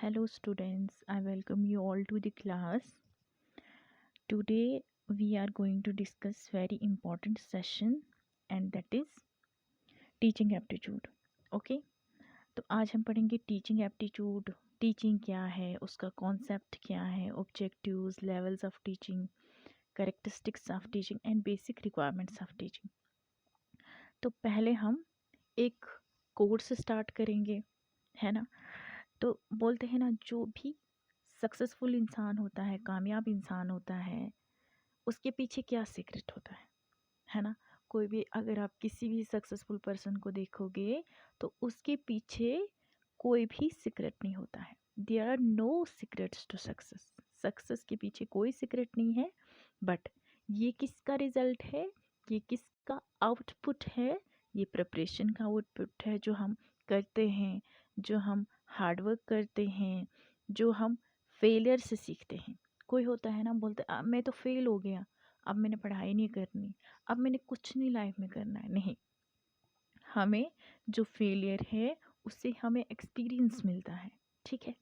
Hello students, I welcome you all to the class. Today we are going to discuss very important session and that is teaching aptitude. Okay, तो आज हम पढ़ेंगे teaching aptitude. Teaching क्या है, उसका concept क्या है, objectives, levels of teaching, characteristics of teaching and basic requirements of teaching. तो पहले हम एक कोर्स स्टार्ट करेंगे, है ना. तो बोलते हैं ना, जो भी सक्सेसफुल इंसान होता है, कामयाब इंसान होता है, उसके पीछे क्या सीक्रेट होता है ना. कोई भी, अगर आप किसी भी सक्सेसफुल पर्सन को देखोगे तो उसके पीछे कोई भी सीक्रेट नहीं होता है. There are no secrets to success. Success के पीछे कोई सीक्रेट नहीं है. बट ये किसका रिजल्ट है, ये किसका आउटपुट है, ये प्रिपरेशन का आउटपुट है जो हम करते हैं, जो हम हार्डवर्क करते हैं, जो हम फेलियर से सीखते हैं. कोई होता है ना, बोलते मैं तो फेल हो गया, अब मैंने पढ़ाई नहीं करनी, अब मैंने कुछ नहीं लाइफ में करना है. नहीं, हमें जो फेलियर है उससे हमें एक्सपीरियंस मिलता है. ठीक है.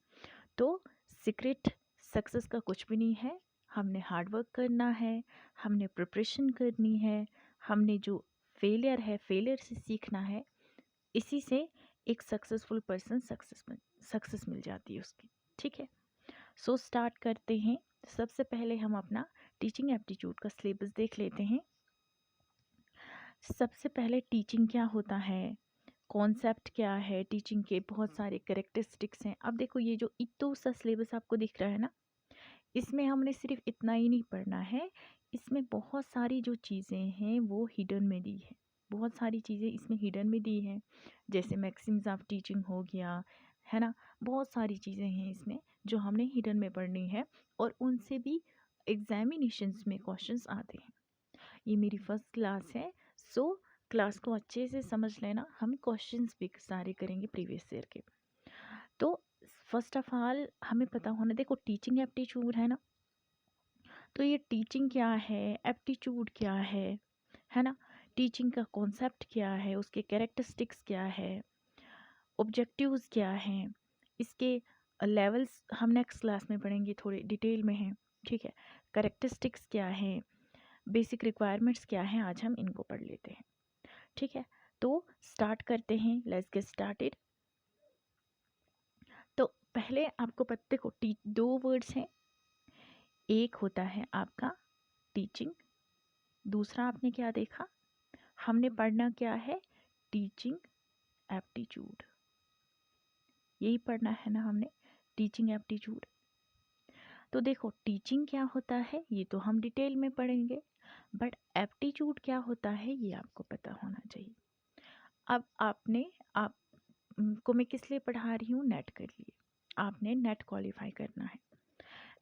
तो सीक्रेट सक्सेस का कुछ भी नहीं है. हमने हार्डवर्क करना है, हमने प्रिपरेशन करनी है, हमने जो फेलियर है, फेलियर से सीखना है. इसी से एक सक्सेसफुल पर्सन सक्सेस मिल जाती है उसकी. ठीक है. सो स्टार्ट करते हैं. सबसे पहले हम अपना टीचिंग एप्टीट्यूड का सिलेबस देख लेते हैं. सबसे पहले टीचिंग क्या होता है, कॉन्सेप्ट क्या है, टीचिंग के बहुत सारे कैरेक्टरिस्टिक्स हैं. अब देखो, ये जो इतो सा सिलेबस आपको दिख रहा है ना, इसमें हमने सिर्फ इतना ही नहीं पढ़ना है. इसमें बहुत सारी जो चीज़ें हैं वो हिडन में दी है. बहुत सारी चीज़ें इसमें हिडन में दी हैं, जैसे मैक्सिम्स ऑफ टीचिंग हो गया, है ना. बहुत सारी चीज़ें हैं इसमें जो हमने हिडन में पढ़नी है और उनसे भी एग्जामिनेशंस में क्वेश्चंस आते हैं. ये मेरी फर्स्ट क्लास है, सो क्लास को अच्छे से समझ लेना. हम क्वेश्चंस भी सारे करेंगे प्रीवियस ईयर के. तो फर्स्ट ऑफ ऑल हमें पता होना, देखो टीचिंग एप्टीट्यूड है ना, तो ये टीचिंग क्या है, एप्टीट्यूड क्या है ना. टीचिंग का कॉन्सेप्ट क्या है, उसके कैरेक्टरिस्टिक्स क्या है, ऑब्जेक्टिव्स क्या हैं, इसके लेवल्स हम नेक्स्ट क्लास में पढ़ेंगे, थोड़े डिटेल में हैं. ठीक है. कैरेक्टरिस्टिक्स क्या है, बेसिक रिक्वायरमेंट्स क्या हैं, आज हम इनको पढ़ लेते हैं. ठीक है. तो स्टार्ट करते हैं, लेट्स गेट स्टार्टेड. तो पहले आपको पता, देखो दो वर्ड्स हैं. एक होता है आपका टीचिंग, दूसरा आपने क्या देखा, हमने पढ़ना क्या है, टीचिंग एप्टीट्यूड. यही पढ़ना है ना हमने, टीचिंग एप्टीट्यूड. तो देखो, टीचिंग क्या होता है ये तो हम डिटेल में पढ़ेंगे, बट एप्टीट्यूड क्या होता है ये आपको पता होना चाहिए. अब आप को मैं किस लिए पढ़ा रही हूँ, नेट के लिए. आपने नेट क्वालिफाई करना है.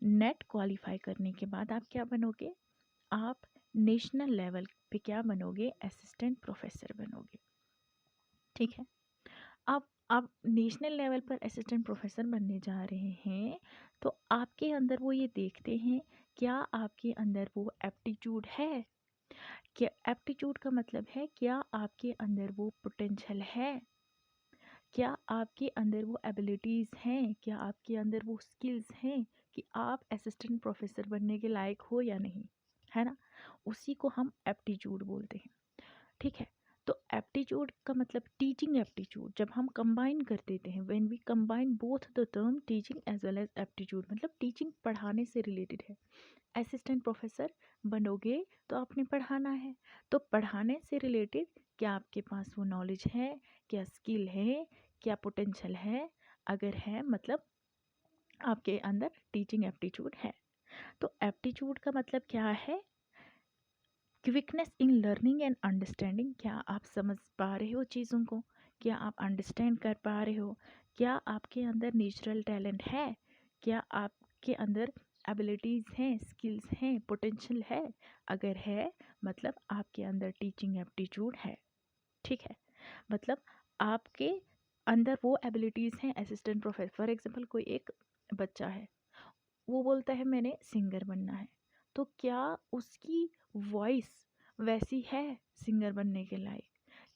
नेट क्वालिफाई करने के बाद आप क्या बनोगे, आप नेशनल लेवल पे क्या बनोगे, असिस्टेंट प्रोफेसर बनोगे. ठीक है. अब आप नेशनल लेवल पर असिस्टेंट प्रोफेसर बनने जा रहे हैं, तो आपके अंदर वो ये देखते हैं, क्या आपके अंदर वो एप्टीट्यूड है. क्या एप्टीट्यूड का मतलब है, क्या आपके अंदर वो पोटेंशियल है, क्या आपके अंदर वो एबिलिटीज़ हैं, क्या आपके अंदर वो स्किल्स हैं कि आप असिस्टेंट प्रोफेसर बनने के लायक हो या नहीं, है ना. उसी को हम एप्टीट्यूड बोलते हैं. ठीक है. तो एप्टीट्यूड का मतलब टीचिंग एप्टीट्यूड जब हम कंबाइन कर देते हैं, when we combine both the term teaching as well as aptitude, मतलब टीचिंग पढ़ाने से रिलेटेड है. असिस्टेंट प्रोफेसर बनोगे तो आपने पढ़ाना है, तो पढ़ाने से रिलेटेड क्या आपके पास वो नॉलेज है, क्या स्किल है, क्या पोटेंशियल है. अगर है मतलब आपके अंदर टीचिंग एप्टीट्यूड है. तो एप्टीट्यूड का मतलब क्या है, quickness in learning and understanding. क्या आप समझ पा रहे हो चीज़ों को, क्या आप अंडरस्टैंड कर पा रहे हो, क्या आपके अंदर नेचुरल टैलेंट है, क्या आपके अंदर एबिलिटीज़ हैं, स्किल्स हैं, पोटेंशियल है. अगर है मतलब आपके अंदर टीचिंग एप्टीट्यूड है. ठीक है. मतलब आपके अंदर वो एबिलिटीज़ हैं असिस्टेंट प्रोफेसर. फॉर एग्जांपल, कोई एक बच्चा है, वो बोलता है मैंने सिंगर बनना है, तो क्या उसकी वॉइस वैसी है सिंगर बनने के लायक,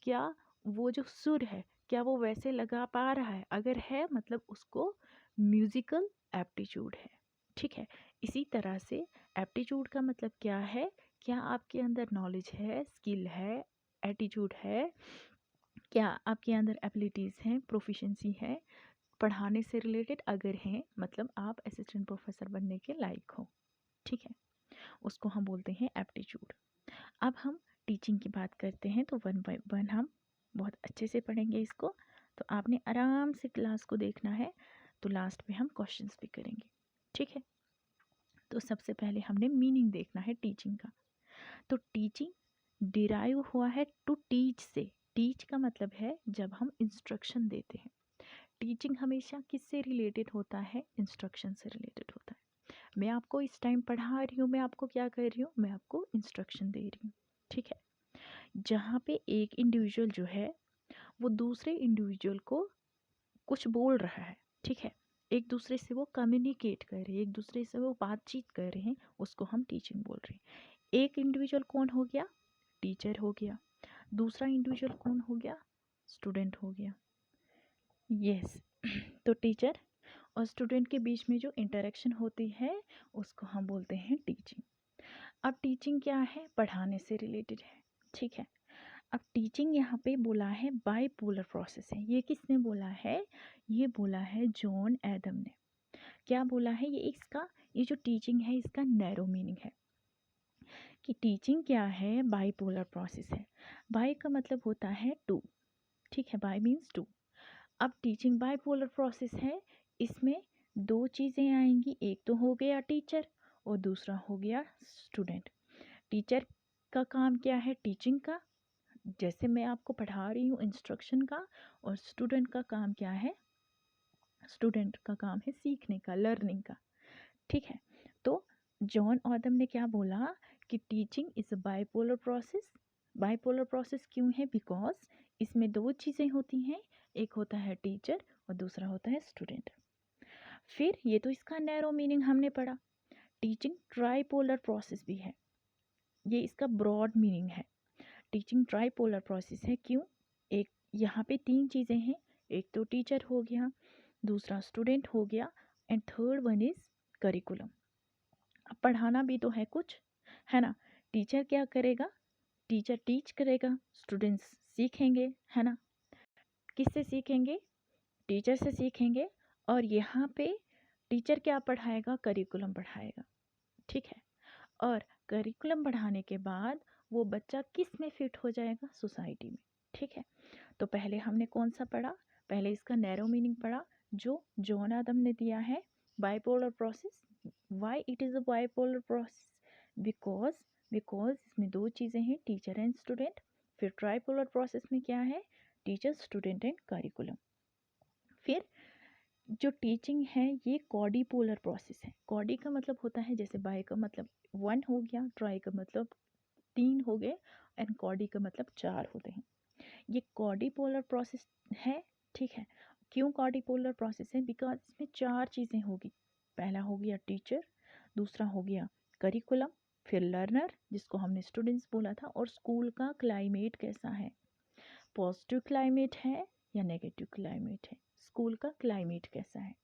क्या वो जो सुर है क्या वो वैसे लगा पा रहा है? अगर है मतलब उसको म्यूजिकल एप्टीट्यूड है। ठीक है, इसी तरह से एप्टीट्यूड का मतलब क्या है? क्या आपके अंदर नॉलेज है, स्किल है, एटीट्यूड है, क्या आपके अंदर एबिलिटीज़ हैं, प्रोफिशिएंसी है पढ़ाने से रिलेटेड? अगर हैं मतलब आप असिस्टेंट प्रोफेसर बनने के लायक हो। ठीक है, उसको हम बोलते हैं एप्टीट्यूड। अब हम टीचिंग की बात करते हैं तो वन बाय वन हम बहुत अच्छे से पढ़ेंगे इसको। तो आपने आराम से क्लास को देखना है, तो लास्ट में हम क्वेश्चंस भी करेंगे। ठीक है, तो सबसे पहले हमने मीनिंग देखना है टीचिंग का। तो टीचिंग डिराइव हुआ है टू टीच से। टीच का मतलब है जब हम इंस्ट्रक्शन देते हैं। टीचिंग हमेशा किससे रिलेटेड होता है? इंस्ट्रक्शन से रिलेटेड होता है। मैं आपको इस टाइम पढ़ा रही हूँ, मैं आपको क्या कर रही हूँ? मैं आपको इंस्ट्रक्शन दे रही हूँ। ठीक है, जहाँ पे एक इंडिविजुअल जो है वो दूसरे इंडिविजुअल को कुछ बोल रहा है। ठीक है, एक दूसरे से वो कम्युनिकेट कर रहे हैं, एक दूसरे से वो बातचीत कर रहे हैं, उसको हम टीचिंग बोल रहे हैं। एक इंडिविजुअल कौन हो गया? टीचर हो गया। दूसरा इंडिविजुअल कौन हो गया? स्टूडेंट हो गया। यस तो टीचर और स्टूडेंट के बीच में जो इंटरेक्शन होती है उसको हम बोलते हैं टीचिंग। अब टीचिंग क्या है? पढ़ाने से रिलेटेड है। ठीक है, अब टीचिंग यहाँ पे बोला है बाइपोलर प्रोसेस है। ये किसने बोला है? ये बोला है जॉन एडम ने। क्या बोला है? ये जो टीचिंग है इसका नैरो मीनिंग है कि टीचिंग क्या है? बाइपोलर प्रोसेस है। बाई का मतलब होता है टू। ठीक है, बाई मीन्स टू। अब टीचिंग बाइपोलर प्रोसेस है, इसमें दो चीज़ें आएंगी, एक तो हो गया टीचर और दूसरा हो गया स्टूडेंट। टीचर का काम क्या है? टीचिंग का, जैसे मैं आपको पढ़ा रही हूँ इंस्ट्रक्शन का। और स्टूडेंट का काम क्या है? स्टूडेंट का काम है सीखने का, लर्निंग का। ठीक है, तो जॉन ऑदम ने क्या बोला कि teaching is a bipolar process. Bipolar process क्यों है? बिकॉज इसमें दो चीज़ें होती हैं, एक होता है टीचर और दूसरा होता है स्टूडेंट। फिर ये तो इसका नैरो मीनिंग हमने पढ़ा। टीचिंग ट्राइपोलर प्रोसेस भी है, ये इसका ब्रॉड मीनिंग है। टीचिंग ट्राइपोलर प्रोसेस है क्यों? एक यहाँ पे तीन चीज़ें हैं, एक तो टीचर हो गया, दूसरा स्टूडेंट हो गया and third one is curriculum. अब पढ़ाना भी तो है कुछ, है ना? टीचर क्या करेगा? टीचर टीच करेगा, स्टूडेंट्स सीखेंगे, है ना? किससे सीखेंगे? टीचर से सीखेंगे। और यहाँ पे टीचर क्या पढ़ाएगा? करिकुलम पढ़ाएगा। ठीक है, और करिकुलम पढ़ाने के बाद वो बच्चा किस में फिट हो जाएगा? सोसाइटी में। ठीक है, तो पहले हमने कौन सा पढ़ा? पहले इसका नैरो मीनिंग पढ़ा जो जॉन आदम ने दिया है, bipolar process. Why it is a bipolar process? Because because इसमें दो चीज़ें हैं, टीचर एंड स्टूडेंट। फिर ट्राइपोलर प्रोसेस में क्या है? Teacher, student and curriculum. फिर जो टीचिंग है ये कॉर्डीपोलर प्रोसेस है। कॉर्डी का मतलब होता है, जैसे बाय का मतलब वन हो गया, ट्राई का मतलब तीन हो गए एंड कॉर्डी का मतलब चार होते हैं। ये कॉर्डीपोलर प्रोसेस है। ठीक है, क्यों कॉर्डीपोलर प्रोसेस है? बिकॉज इसमें चार चीज़ें होगी। पहला हो गया टीचर, दूसरा हो गया करिकुलम, फिर लर्नर जिसको हमने स्टूडेंट्स बोला था, और स्कूल का क्लाइमेट कैसा है? पॉजिटिव क्लाइमेट है या नेगेटिव क्लाइमेट है? स्कूल का क्लाइमेट कैसा है?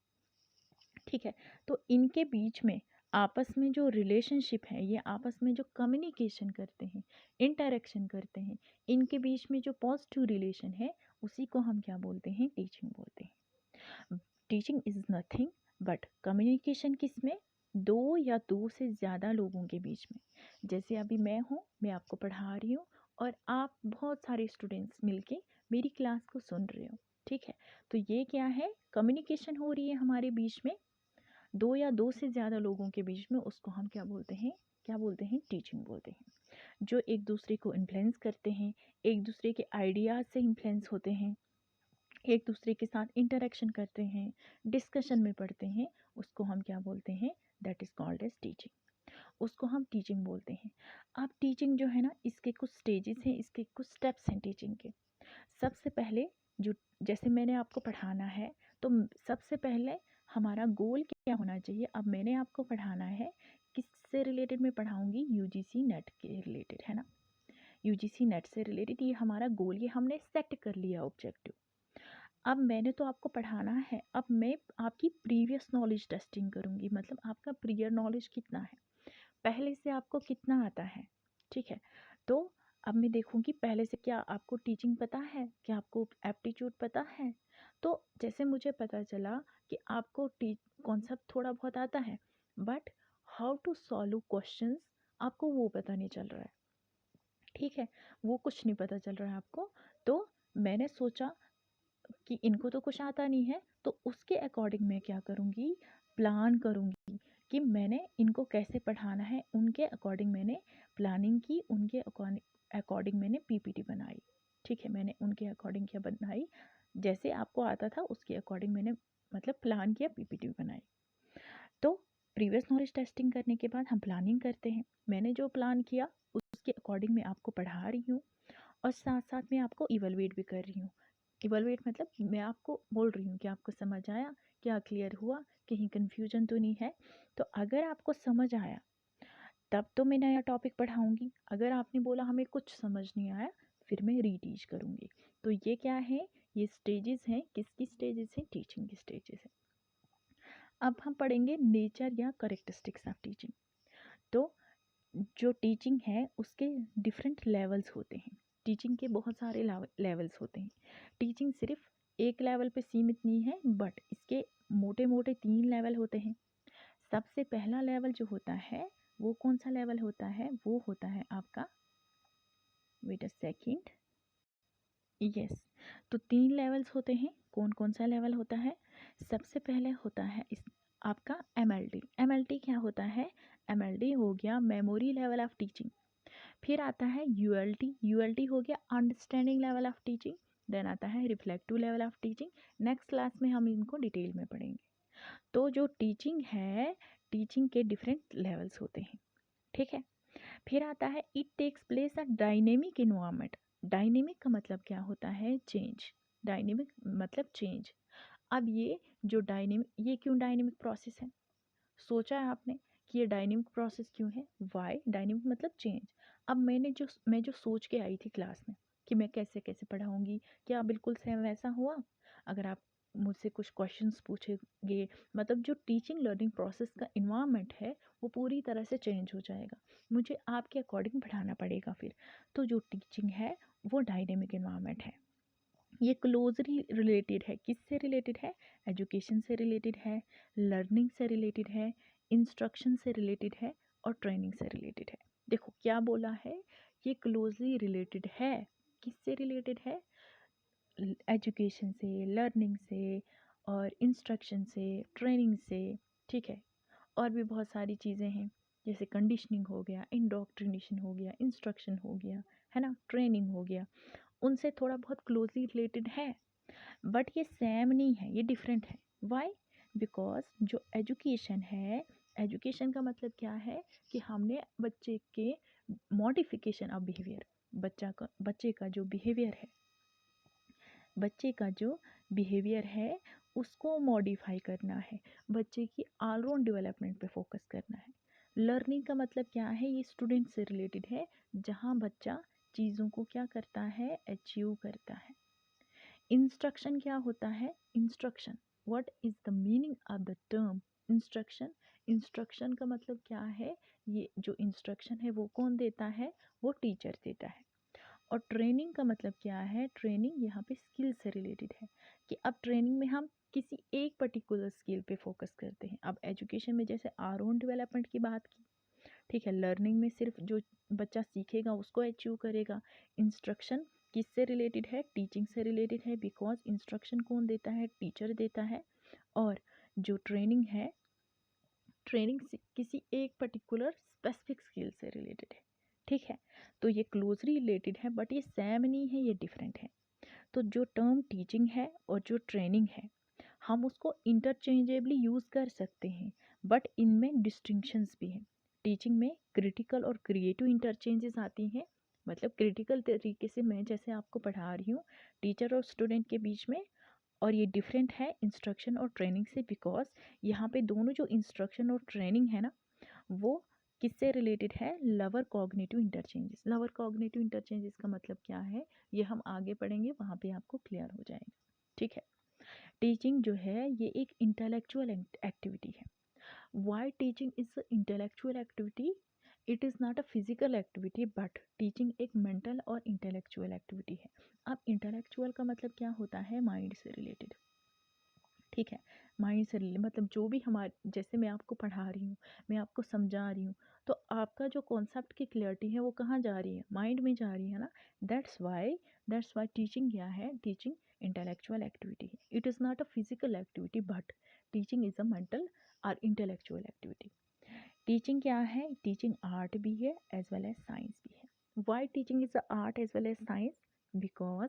ठीक है, तो इनके बीच में आपस में जो रिलेशनशिप है, ये आपस में जो कम्युनिकेशन करते हैं, इंटरेक्शन करते हैं, इनके बीच में जो पॉजिटिव रिलेशन है उसी को हम क्या बोलते हैं? टीचिंग बोलते हैं। Teaching is nothing but communication किस में? दो या दो से ज़्यादा लोगों के बीच में। जैसे अभी मैं हूँ, मैं आपको पढ़ा रही हूँ और आप बहुत सारे स्टूडेंट्स मिलके मेरी क्लास को सुन रहे हो। ठीक है, तो ये क्या है? कम्युनिकेशन हो रही है हमारे बीच में, दो या दो से ज़्यादा लोगों के बीच में। उसको हम क्या बोलते हैं? क्या बोलते हैं? टीचिंग बोलते हैं। जो एक दूसरे को इन्फ्लुएंस करते हैं, एक दूसरे के आइडियाज़ से इन्फ्लुएंस होते हैं, एक दूसरे के साथ इंटरेक्शन करते हैं, डिस्कशन में पढ़ते हैं, उसको हम क्या बोलते हैं? That is called as teaching. उसको हम टीचिंग बोलते हैं। अब टीचिंग जो है ना, इसके कुछ स्टेजेस हैं, इसके कुछ स्टेप्स हैं टीचिंग के। सबसे पहले जो, जैसे मैंने आपको पढ़ाना है तो सबसे पहले हमारा गोल क्या होना चाहिए? अब मैंने आपको पढ़ाना है, किससे रिलेटेड मैं पढ़ाऊँगी? यूजीसी नेट के रिलेटेड, है ना? यूजीसी नेट से रिलेटेड ये हमारा गोल, ये हमने सेट कर लिया ऑब्जेक्टिव। अब मैंने तो आपको पढ़ाना है, अब मैं आपकी प्रीवियस नॉलेज टेस्टिंग करूँगी, मतलब आपका प्रियर नॉलेज कितना है, पहले से आपको कितना आता है। ठीक है, तो अब मैं देखूँगी पहले से क्या आपको टीचिंग पता है, क्या आपको एप्टीट्यूड पता है। तो जैसे मुझे पता चला कि आपको कॉन्सेप्ट थोड़ा बहुत आता है, but how to solve questions आपको वो पता नहीं चल रहा है। ठीक है, वो कुछ नहीं पता चल रहा है आपको। तो मैंने सोचा कि इनको तो कुछ आता नहीं है, तो उसके अकॉर्डिंग मैं क्या करूँगी, प्लान करूँगी कि मैंने इनको कैसे पढ़ाना है। उनके अकॉर्डिंग मैंने प्लानिंग की, उनके अकॉर्डिंग मैंने पीपीटी बनाई। ठीक है, मैंने उनके अकॉर्डिंग क्या बनाई, जैसे आपको आता था उसके अकॉर्डिंग मैंने मतलब प्लान किया, पीपीटी बनाई। तो प्रीवियस नॉलेज टेस्टिंग करने के बाद हम प्लानिंग करते हैं। मैंने जो प्लान किया उसके अकॉर्डिंग मैं आपको पढ़ा रही हूँ, और साथ साथ मैं आपको इवलुएट भी कर रही हूँ। इवलुएट मतलब मैं आपको बोल रही हूँ कि आपको समझ आया, क्या क्लियर हुआ, कहीं कन्फ्यूजन तो नहीं है। तो अगर आपको समझ आया तब तो मैं नया टॉपिक पढ़ाऊँगी, अगर आपने बोला हमें कुछ समझ नहीं आया फिर मैं रीटीच करूँगी। तो ये क्या है, ये स्टेजेस हैं, किसकी स्टेजेस हैं, टीचिंग की स्टेजेस हैं। अब हम पढ़ेंगे नेचर या करेक्टरिस्टिक्स ऑफ टीचिंग। तो जो टीचिंग है उसके डिफरेंट लेवल्स होते हैं, टीचिंग के बहुत सारे लेवल्स होते हैं। टीचिंग सिर्फ एक लेवल पे सीमित नहीं है, बट इसके मोटे मोटे 3 लेवल होते हैं। सबसे पहला लेवल जो होता है वो कौन सा लेवल होता है, वो होता है आपका, वेट अ सेकंड, यस। तो 3 लेवल्स होते हैं, कौन कौन सा लेवल होता है। सबसे पहले होता है इस आपका एमएलटी। एमएलटी क्या होता है, एमएलटी हो गया मेमोरी लेवल ऑफ टीचिंग। फिर आता है यूएलटी, यूएलटी हो गया understanding level of teaching. Then आता है reflective level of teaching. Next class में हम इनको डिटेल में पढ़ेंगे। तो जो टीचिंग है, टीचिंग के डिफरेंट लेवल्स होते हैं। ठीक है, फिर आता है it takes place a dynamic environment. Dynamic का मतलब क्या होता है, चेंज। डायनेमिक मतलब चेंज। अब ये जो डायनेमिक, ये क्यों डायनेमिक प्रोसेस है, सोचा है आपने कि ये डायनेमिक प्रोसेस क्यों है, वाई डायनेमिक मतलब चेंज। अब मैं जो सोच के आई थी क्लास में कि मैं कैसे कैसे पढ़ाऊँगी, क्या बिल्कुल सेम वैसा हुआ। अगर आप मुझसे कुछ क्वेश्चंस पूछेंगे, मतलब जो टीचिंग लर्निंग प्रोसेस का इन्वायरमेंट है वो पूरी तरह से चेंज हो जाएगा, मुझे आपके अकॉर्डिंग पढ़ाना पड़ेगा फिर। तो जो टीचिंग है वो डायनेमिक इन्वायरमेंट है। ये क्लोजली रिलेटेड है, किससे रिलेटेड है, एजुकेशन से रिलेटेड है, लर्निंग से रिलेटेड है, इंस्ट्रक्शन से रिलेटेड है, और ट्रेनिंग से रिलेटेड है। देखो क्या बोला है, ये क्लोजली रिलेटेड है, किससे रिलेटेड है, एजुकेशन से, लर्निंग से, और इंस्ट्रक्शन से, ट्रेनिंग से। ठीक है, और भी बहुत सारी चीज़ें हैं, जैसे कंडीशनिंग हो गया, इंडोक्ट्रिनेशन हो गया, इंस्ट्रक्शन हो गया, है ना, ट्रेनिंग हो गया, उनसे थोड़ा बहुत क्लोजली रिलेटेड है। बट ये सेम नहीं है, ये डिफरेंट है। वाई, बिकॉज जो एजुकेशन है, एजुकेशन का मतलब क्या है कि हमने बच्चे के मॉडिफिकेशन ऑफ बिहेवियर, बच्चे का जो बिहेवियर है, बच्चे का जो बिहेवियर है उसको मॉडिफाई करना है, बच्चे की ऑलराउंड डेवलपमेंट पे फोकस करना है। लर्निंग का मतलब क्या है, ये स्टूडेंट से रिलेटेड है, जहाँ बच्चा चीज़ों को क्या करता है, अचीव करता है। इंस्ट्रक्शन क्या होता है, instruction, what is the meaning of the term instruction. Instruction का मतलब क्या है, ये जो इंस्ट्रक्शन है वो कौन देता है, वो टीचर देता है। और ट्रेनिंग का मतलब क्या है, ट्रेनिंग यहाँ पे स्किल से रिलेटेड है, कि अब ट्रेनिंग में हम किसी एक पर्टिकुलर स्किल पे फोकस करते हैं। अब एजुकेशन में जैसे आर ओन डेवलपमेंट की बात की, ठीक है, लर्निंग में सिर्फ जो बच्चा सीखेगा उसको अचीव करेगा। इंस्ट्रक्शन किससे रिलेटेड है, टीचिंग से रिलेटेड है, बिकॉज इंस्ट्रक्शन कौन देता है, टीचर देता है। और जो ट्रेनिंग है, ट्रेनिंग किसी एक पर्टिकुलर स्पेसिफिक स्किल से रिलेटेड है। ठीक है, तो ये क्लोजली रिलेटेड है, बट ये सेम नहीं है, ये डिफरेंट है। तो जो टर्म टीचिंग है और जो ट्रेनिंग है, हम उसको इंटरचेंजेबली यूज़ कर सकते हैं, बट इनमें डिस्टिंक्शंस भी हैं। टीचिंग में क्रिटिकल और क्रिएटिव इंटरचेंजेस आती हैं, मतलब क्रिटिकल तरीके से मैं जैसे आपको पढ़ा रही हूँ टीचर और स्टूडेंट के बीच में, और ये डिफरेंट है इंस्ट्रक्शन और ट्रेनिंग से, बिकॉज यहाँ पे दोनों जो इंस्ट्रक्शन और ट्रेनिंग है ना, वो किससे रिलेटेड है, lover cognitive interchanges. Lover cognitive interchanges का मतलब क्या है, ये हम आगे पढ़ेंगे, वहाँ पे आपको क्लियर हो जाएगा। ठीक है। टीचिंग जो है ये एक इंटेलेक्चुअल एक्टिविटी है। Why teaching is intellectual activity? It is not a physical activity but teaching एक मेंटल और इंटेलेक्चुअल एक्टिविटी है। अब इंटेलेक्चुअल का मतलब क्या होता है? माइंड से रिलेटेड। ठीक है, माइंड से रिलेटेड मतलब जो भी हमारे, जैसे मैं आपको पढ़ा रही हूँ, मैं आपको समझा रही हूँ, तो आपका जो कॉन्सेप्ट की क्लियरिटी है वो कहाँ जा रही है? माइंड में जा रही है ना। दैट्स वाई टीचिंग क्या है? टीचिंग इंटेलेक्चुअल एक्टिविटी है। It is not a physical activity but teaching is a mental और इंटेलेक्चुअल एक्टिविटी। टीचिंग क्या है? टीचिंग आर्ट भी है एज वेल एज साइंस भी है। Why teaching is art as well as science? Because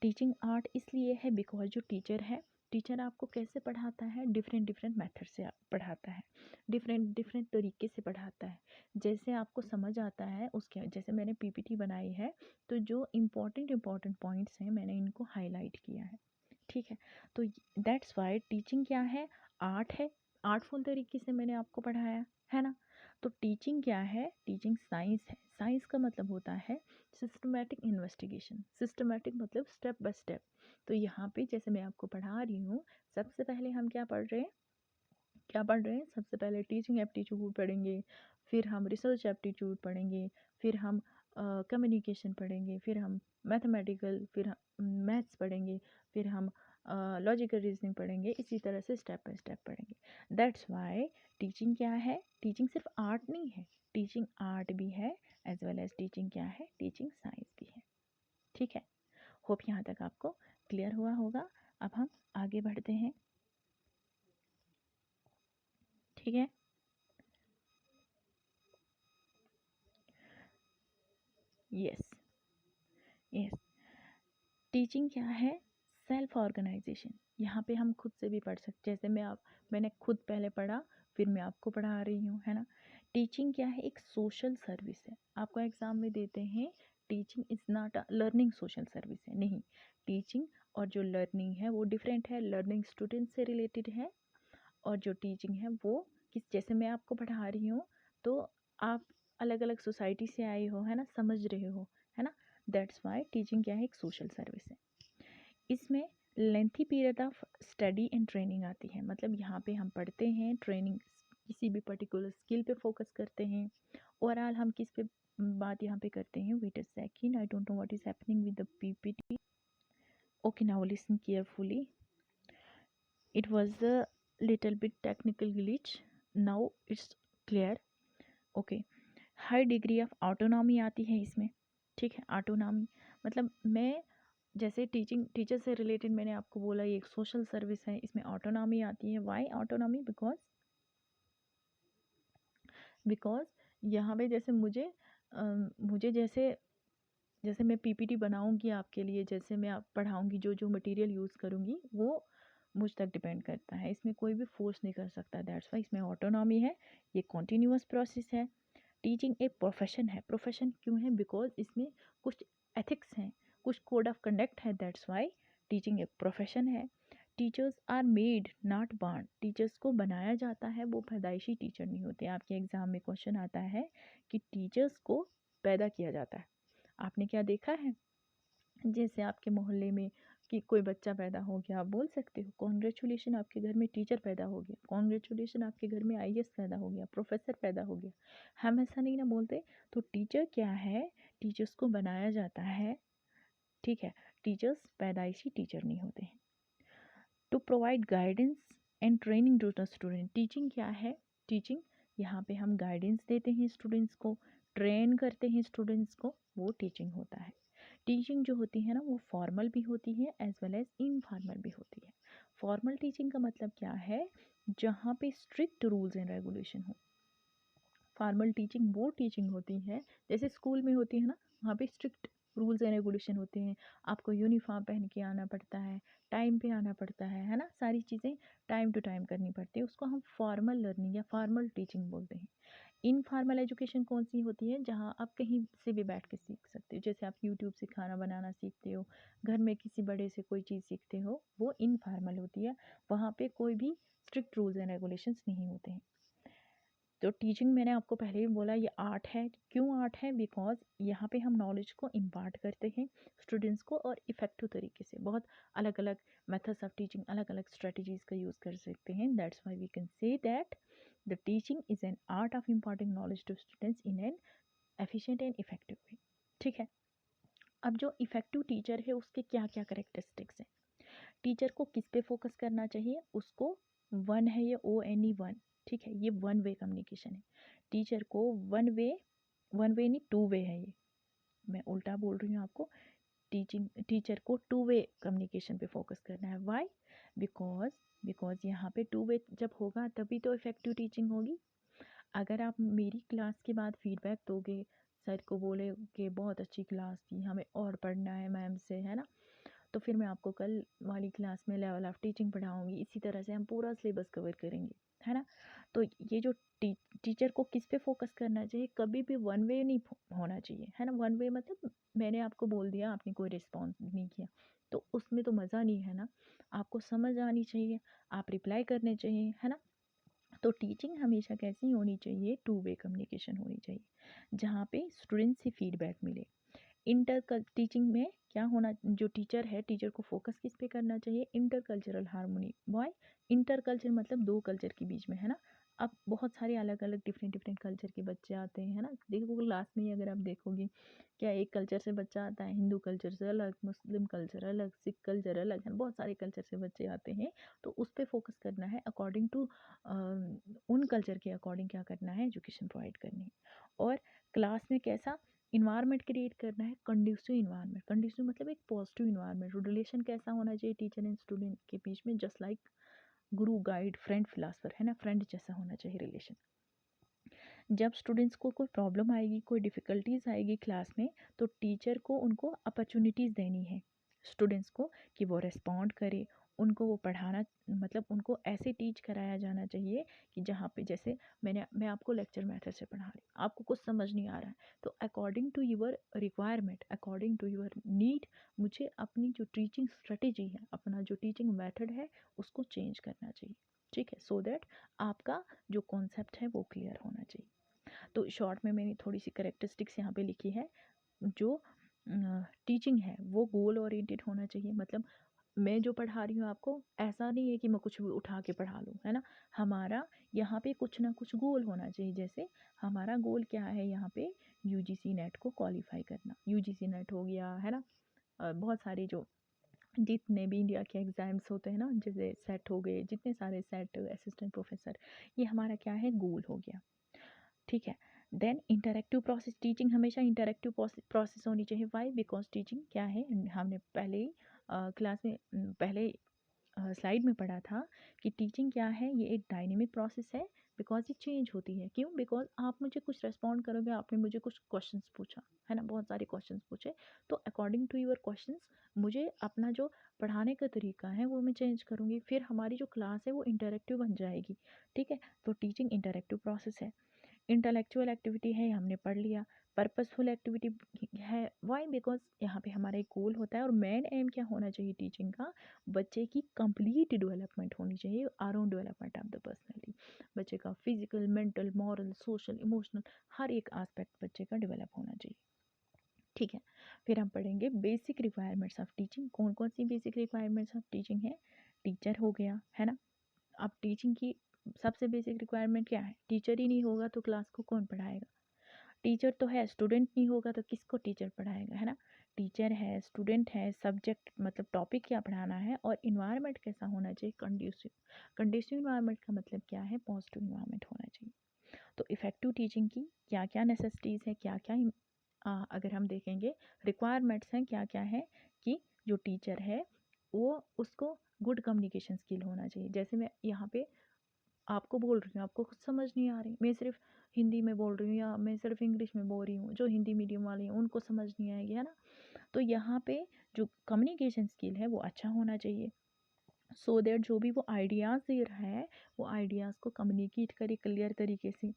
teaching art इसलिए है because जो टीचर है, टीचर आपको कैसे पढ़ाता है? डिफरेंट डिफरेंट मेथड से पढ़ाता है, डिफरेंट डिफरेंट तरीके से पढ़ाता है। जैसे आपको समझ आता है उसके, जैसे मैंने पीपीटी बनाई है तो जो इम्पोर्टेंट पॉइंट्स हैं मैंने इनको हाईलाइट किया है। ठीक है, तो दैट्स वाई टीचिंग क्या है? आर्ट है। आर्टफुल तरीके से मैंने आपको पढ़ाया है ना। तो टीचिंग क्या है? टीचिंग साइंस है। साइंस का मतलब होता है सिस्टमैटिक इन्वेस्टिगेशन। सिस्टमैटिक मतलब स्टेप बाय स्टेप। तो यहाँ पे जैसे मैं आपको पढ़ा रही हूँ, सबसे पहले हम क्या पढ़ रहे हैं? सबसे पहले टीचिंग एप्टीट्यूड पढ़ेंगे, फिर हम रिसर्च एप्टीट्यूड पढ़ेंगे, फिर हम कम्युनिकेशन पढ़ेंगे, फिर हम मैथमेटिकल, फिर हम मैथ्स पढ़ेंगे, फिर हम लॉजिकल रीजनिंग पढ़ेंगे। इसी तरह से स्टेप बाय स्टेप पढ़ेंगे। दैट्स वाई टीचिंग क्या है? टीचिंग सिर्फ आर्ट नहीं है, टीचिंग आर्ट भी है एज वेल एज टीचिंग क्या है? टीचिंग साइंस भी है। ठीक है, होप यहाँ तक आपको क्लियर हुआ होगा। अब हम आगे बढ़ते हैं। ठीक है, यस यस। टीचिंग क्या है? Self organisation. यहाँ पे हम खुद से भी पढ़ सकते, जैसे मैंने खुद पहले पढ़ा, फिर मैं आपको पढ़ा रही हूँ, है ना। टीचिंग क्या है? एक सोशल सर्विस है। आपको एग्जाम में देते हैं teaching is not a learning social service है, नहीं। टीचिंग और जो लर्निंग है वो डिफरेंट है। लर्निंग स्टूडेंट से रिलेटेड है और जो टीचिंग है वो किस, जैसे मैं आपको पढ़ा रही हूँ तो आप अलग अलग सोसाइटी से आए हो, है ना, समझ रहे हो, है ना। दैट्स वाई टीचिंग क्या है? एक सोशल सर्विस है। इसमें lengthy period of study and training आती है। मतलब यहाँ पे हम पढ़ते हैं, ट्रेनिंग किसी भी पर्टिकुलर स्किल पे फोकस करते हैं। ओवरऑल हम किस पे बात यहाँ पे करते हैं? Wait a second, I don't know what is happening with the PPT. Okay, now listen carefully. It was a little bit technical glitch. Now it's clear. Okay. High degree of autonomy आती है इसमें। ठीक है, autonomy मतलब मैं, जैसे teacher से related मैंने आपको बोला ये एक सोशल सर्विस है, इसमें ऑटोनॉमी आती है। Y autonomy? बिकॉज यहाँ पे जैसे मुझे जैसे जैसे मैं पीपीटी बनाऊंगी आपके लिए, जैसे मैं आप पढ़ाऊंगी, जो जो मटेरियल यूज़ करूंगी वो मुझ तक डिपेंड करता है। इसमें कोई भी फोर्स नहीं कर सकता। दैट्स वाई इसमें ऑटोनॉमी है। ये कॉन्टीन्यूअस प्रोसेस है। टीचिंग एक प्रोफेशन है। प्रोफेशन क्यों है? बिकॉज इसमें कुछ एथिक्स हैं, कुछ कोड ऑफ कंडक्ट है। दैट्स वाई टीचिंग एक प्रोफेशन है। Teachers are made not born. Teachers को बनाया जाता है, वो पैदाइशी टीचर नहीं होते। आपके एग्जाम में क्वेश्चन आता है कि टीचर्स को पैदा किया जाता है। आपने क्या देखा है? जैसे आपके मोहल्ले में कि कोई बच्चा पैदा हो गया, आप बोल सकते हो कॉन्ग्रेचुलेशन आपके घर में टीचर पैदा हो गया, कॉन्ग्रेचुलेशन आपके घर में आईएएस पैदा हो गया, प्रोफेसर पैदा हो गया। हम ऐसा नहीं ना बोलते। तो टीचर क्या है? टीचर्स को बनाया जाता है। ठीक है, टीचर्स पैदाइशी टीचर नहीं होते हैं। To provide guidance and training to the student. Teaching क्या है? टीचिंग यहाँ पे हम गाइडेंस देते हैं स्टूडेंट्स को, ट्रेन करते हैं स्टूडेंट्स को, वो टीचिंग होता है। टीचिंग जो होती है ना वो फॉर्मल भी होती है एज वेल एज इनफॉर्मल भी होती है। फॉर्मल टीचिंग का मतलब क्या है? जहाँ पे स्ट्रिक्ट रूल्स एंड रेगुलेशन हो। फॉर्मल टीचिंग वो टीचिंग होती है जैसे स्कूल में होती है ना, वहाँ पे स्ट्रिक्ट रूल्स एंड रेगुलेशन होते हैं। आपको यूनिफॉर्म पहन के आना पड़ता है, टाइम पे आना पड़ता है ना, सारी चीज़ें टाइम टू टाइम करनी पड़ती है। उसको हम फॉर्मल लर्निंग या फॉर्मल टीचिंग बोलते हैं। इनफॉर्मल एजुकेशन कौन सी होती है? जहाँ आप कहीं से भी बैठ के सीख सकते हो। जैसे आप यूट्यूब से खाना बनाना सीखते हो, घर में किसी बड़े से कोई चीज़ सीखते हो, वो इनफॉर्मल होती है। वहाँ पे कोई भी स्ट्रिक्ट रूल्स एंड रेगुलेशंस नहीं होते हैं। तो टीचिंग मैंने आपको पहले ही बोला ये आर्ट है। क्यों आर्ट है? बिकॉज यहाँ पे हम नॉलेज को इम्पार्ट करते हैं स्टूडेंट्स को और इफ़ेक्टिव तरीके से। बहुत अलग अलग मेथड्स ऑफ टीचिंग, अलग अलग स्ट्रेटजीज़ का यूज़ कर सकते हैं। That's why we can say that the teaching is an art of imparting knowledge to students in an efficient and effective way. ठीक है। अब जो इफ़ेक्टिव टीचर है उसके क्या क्या करेक्टरिस्टिक्स हैं? टीचर को किस पे फोकस करना चाहिए? उसको वन है ये ONE1, ठीक है, ये वन वे कम्युनिकेशन है। टीचर को वन वे नहीं, टू वे है ये, मैं उल्टा बोल रही हूँ आपको। टीचर को टू वे कम्युनिकेशन पे फोकस करना है। वाई? बिकॉज यहाँ पे टू वे जब होगा तभी तो इफ़ेक्टिव टीचिंग होगी। अगर आप मेरी क्लास के बाद फीडबैक दोगे, सर को बोले कि बहुत अच्छी क्लास थी, हमें और पढ़ना है मैम से, है ना, तो फिर मैं आपको कल वाली क्लास में लेवल ऑफ टीचिंग पढ़ाऊँगी। इसी तरह से हम पूरा सिलेबस कवर करेंगे, है ना। तो ये जो टीचर को किस पे फोकस करना चाहिए? कभी भी वन वे नहीं होना चाहिए, है ना। वन वे मतलब मैंने आपको बोल दिया, आपने कोई रिस्पॉन्स नहीं किया, तो उसमें तो मज़ा नहीं है ना। आपको समझ आनी चाहिए, आप रिप्लाई करने चाहिए, है ना। तो टीचिंग हमेशा कैसी होनी चाहिए? टू वे कम्युनिकेशन होनी चाहिए, जहाँ पे स्टूडेंट से फीडबैक मिले। टीचिंग में क्या होना, जो टीचर है, टीचर को फोकस किस पे करना चाहिए? Inter cultural harmony. Why? Inter culture मतलब दो कल्चर के बीच में, है ना। अब बहुत सारे अलग अलग डिफरेंट डिफरेंट कल्चर के बच्चे आते हैं, है ना। देखो क्लास में ही अगर आप देखोगे, क्या एक कल्चर से बच्चा आता है, हिंदू कल्चर से अलग, मुस्लिम कल्चर अलग, सिख कल्चर अलग, है, बहुत सारे कल्चर से बच्चे आते हैं। तो उस पर फोकस करना है, अकॉर्डिंग टू उन कल्चर के अकॉर्डिंग क्या करना है? एजुकेशन प्रोवाइड करनी है। और क्लास में कैसा इन्वायरमेंट क्रिएट करना है? Conducive environment. कंड्यूसिव मतलब एक पॉजिटिव इन्वायरमेंट। रिलेशन कैसा होना चाहिए टीचर एंड स्टूडेंट के बीच में? जस्ट लाइक गुरु, गाइड, फ्रेंड, फिलासफर, है ना, फ्रेंड जैसा होना चाहिए रिलेशन। जब स्टूडेंट्स को कोई प्रॉब्लम आएगी, कोई डिफ़िकल्टीज आएगी क्लास में, तो टीचर को उनको अपॉर्चुनिटीज़ देनी है स्टूडेंट्स को, कि वो रिस्पॉन्ड करे, उनको वो पढ़ाना, मतलब उनको ऐसे टीच कराया जाना चाहिए कि जहाँ पे, जैसे मैं आपको लेक्चर मेथड से पढ़ा रही हूँ, आपको कुछ समझ नहीं आ रहा है, तो according to your requirement, according to your need, मुझे अपनी जो टीचिंग स्ट्रेटेजी है, अपना जो टीचिंग मेथड है, उसको चेंज करना चाहिए। ठीक है, सो दैट आपका जो कॉन्सेप्ट है वो क्लियर होना चाहिए। तो शॉर्ट में मैंने थोड़ी सी करेक्टरिस्टिक्स यहाँ पे लिखी है। जो टीचिंग है वो गोल ओरिएंटेड होना चाहिए। मतलब मैं जो पढ़ा रही हूँ आपको, ऐसा नहीं है कि मैं कुछ भी उठा के पढ़ा लूँ, है ना। हमारा यहाँ पे कुछ ना कुछ गोल होना चाहिए। जैसे हमारा गोल क्या है यहाँ पे? UGC नेट को क्वालिफाई करना। UGC नेट हो गया, है ना। बहुत सारे जो जितने भी इंडिया के एग्ज़ाम्स होते हैं ना, जैसे सेट हो गए, जितने सारे सेट, असिस्टेंट प्रोफेसर, ये हमारा क्या है? गोल हो गया। ठीक है। Then interactive process. टीचिंग हमेशा इंटरेक्टिव प्रोसेस होनी चाहिए। वाई? बिकॉज टीचिंग क्या है, हमने पहले ही क्लास में पहले स्लाइड में पढ़ा था कि टीचिंग क्या है, ये एक डायनेमिक प्रोसेस है। बिकॉज ये चेंज होती है। क्यों? बिकॉज आप मुझे कुछ रेस्पॉन्ड करोगे, आपने मुझे कुछ क्वेश्चंस पूछा, है ना, बहुत सारे क्वेश्चंस पूछे, तो अकॉर्डिंग टू यूर क्वेश्चंस मुझे अपना जो पढ़ाने का तरीका है वो मैं चेंज करूँगी, फिर हमारी जो क्लास है वो इंटरेक्टिव बन जाएगी। ठीक है। तो टीचिंग इंटरेक्टिव प्रोसेस है। इंटेलेक्चुअल एक्टिविटी है, हमने पढ़ लिया। पर्पसफुल एक्टिविटी है। वाई? बिकॉज यहाँ पे हमारा एक गोल होता है, और मेन एम क्या होना चाहिए टीचिंग का? बच्चे की कंप्लीट डेवलपमेंट होनी चाहिए, around development of the personality. बच्चे का physical, mental, moral, social, emotional, हर एक आस्पेक्ट बच्चे का डेवलप होना चाहिए। ठीक है। फिर हम पढ़ेंगे बेसिक रिक्वायरमेंट्स ऑफ टीचिंग। कौन कौन सी बेसिक रिक्वायरमेंट्स ऑफ टीचिंग है? टीचर हो गया, है ना। अब टीचिंग की सबसे बेसिक रिक्वायरमेंट क्या है? टीचर ही नहीं होगा तो क्लास को कौन पढ़ाएगा? टीचर तो है, स्टूडेंट नहीं होगा तो किसको टीचर पढ़ाएगा, है ना। टीचर है, स्टूडेंट है, सब्जेक्ट मतलब टॉपिक क्या पढ़ाना है, और इन्वायरमेंट कैसा होना चाहिए? कंड्यूसिव। कंड्यूसिव इन्वायरमेंट का मतलब क्या है? पॉजिटिव इन्वायरमेंट होना चाहिए। तो इफ़ेक्टिव टीचिंग की क्या क्या नेसेसिटीज़ है, क्या क्या अगर हम देखेंगे रिक्वायरमेंट्स हैं, क्या क्या है, कि जो टीचर है वो, उसको गुड कम्युनिकेशन स्किल होना चाहिए। जैसे मैं यहाँ पे आपको बोल रही हूँ, आपको कुछ समझ नहीं आ रही, मैं सिर्फ हिंदी में बोल रही हूँ या मैं सिर्फ इंग्लिश में बोल रही हूँ, जो हिंदी मीडियम वाले हैं उनको समझ नहीं आएगी, है ना। तो यहाँ पे जो कम्युनिकेशन स्किल है वो अच्छा होना चाहिए, सो दैट जो भी वो आइडियाज़ दे रहा है वो आइडियाज़ को कम्युनिकेट करे क्लियर तरीके से।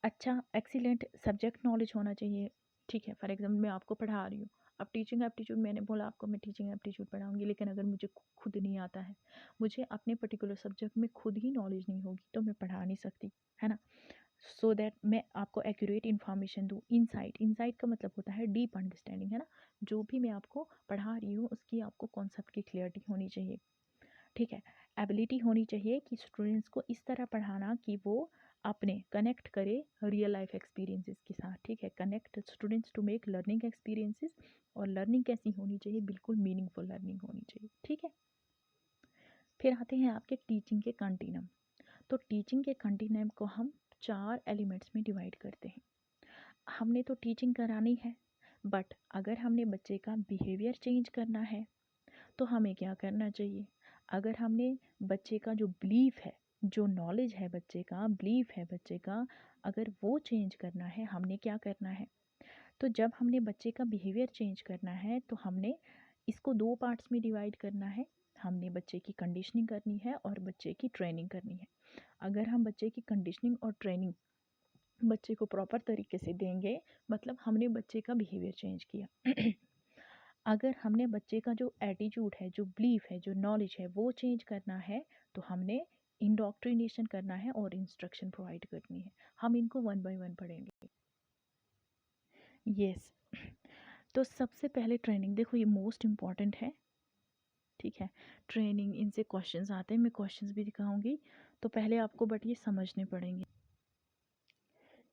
अच्छा एक्सीलेंट सब्जेक्ट नॉलेज होना चाहिए। ठीक है, फॉर एग्जाम्पल मैं आपको पढ़ा रही हूँ, अब टीचिंग एप्टीट्यूड मैंने बोला आपको, मैं टीचिंग एप्टीट्यूड पढ़ाऊँगी, लेकिन अगर मुझे खुद नहीं आता है, मुझे अपने पर्टिकुलर सब्जेक्ट में खुद ही नॉलेज नहीं होगी, तो मैं पढ़ा नहीं सकती, है ना। सो दैट मैं आपको एक्यूरेट इन्फॉर्मेशन दूँ। इंसाइट का मतलब होता है डीप अंडरस्टैंडिंग, है ना। जो भी मैं आपको पढ़ा रही हूँ उसकी आपको कॉन्सेप्ट की क्लियरिटी होनी चाहिए, ठीक है। एबिलिटी होनी चाहिए कि स्टूडेंट्स को इस तरह पढ़ाना कि वो अपने कनेक्ट करे रियल लाइफ एक्सपीरियंसेस के साथ, ठीक है। Connect students to make learning experiences. और लर्निंग कैसी होनी चाहिए, बिल्कुल मीनिंगफुल लर्निंग होनी चाहिए, ठीक है। फिर आते हैं आपके टीचिंग के कंटिन्यूम। तो टीचिंग के कंटिन्यूम को हम 4 एलिमेंट्स में डिवाइड करते हैं। हमने तो टीचिंग करानी है, बट अगर हमने बच्चे का बिहेवियर चेंज करना है तो हमें क्या करना चाहिए। अगर हमने बच्चे का जो बिलीफ है, जो नॉलेज है बच्चे का, बिलीफ है बच्चे का, अगर वो चेंज करना है, हमने क्या करना है। तो जब हमने बच्चे का बिहेवियर चेंज करना है तो हमने इसको 2 पार्ट्स में डिवाइड करना है। हमने बच्चे की कंडीशनिंग करनी है और बच्चे की ट्रेनिंग करनी है। अगर हम बच्चे की कंडीशनिंग और ट्रेनिंग बच्चे को प्रॉपर तरीके से देंगे, मतलब हमने बच्चे का बिहेवियर चेंज किया। अगर हमने बच्चे का जो एटीट्यूड है, जो बिलीफ है, जो नॉलेज है वो चेंज करना है तो हमने इंडोक्ट्रिनेशन करना है और इंस्ट्रक्शन प्रोवाइड करनी है। हम इनको 1 बाय 1 पढ़ेंगे। यस, तो सबसे पहले ट्रेनिंग, देखो ये मोस्ट इम्पॉर्टेंट है, ठीक है। ट्रेनिंग, इनसे क्वेश्चंस आते हैं, मैं क्वेश्चंस भी दिखाऊंगी, तो पहले आपको बट ये समझने पड़ेंगे।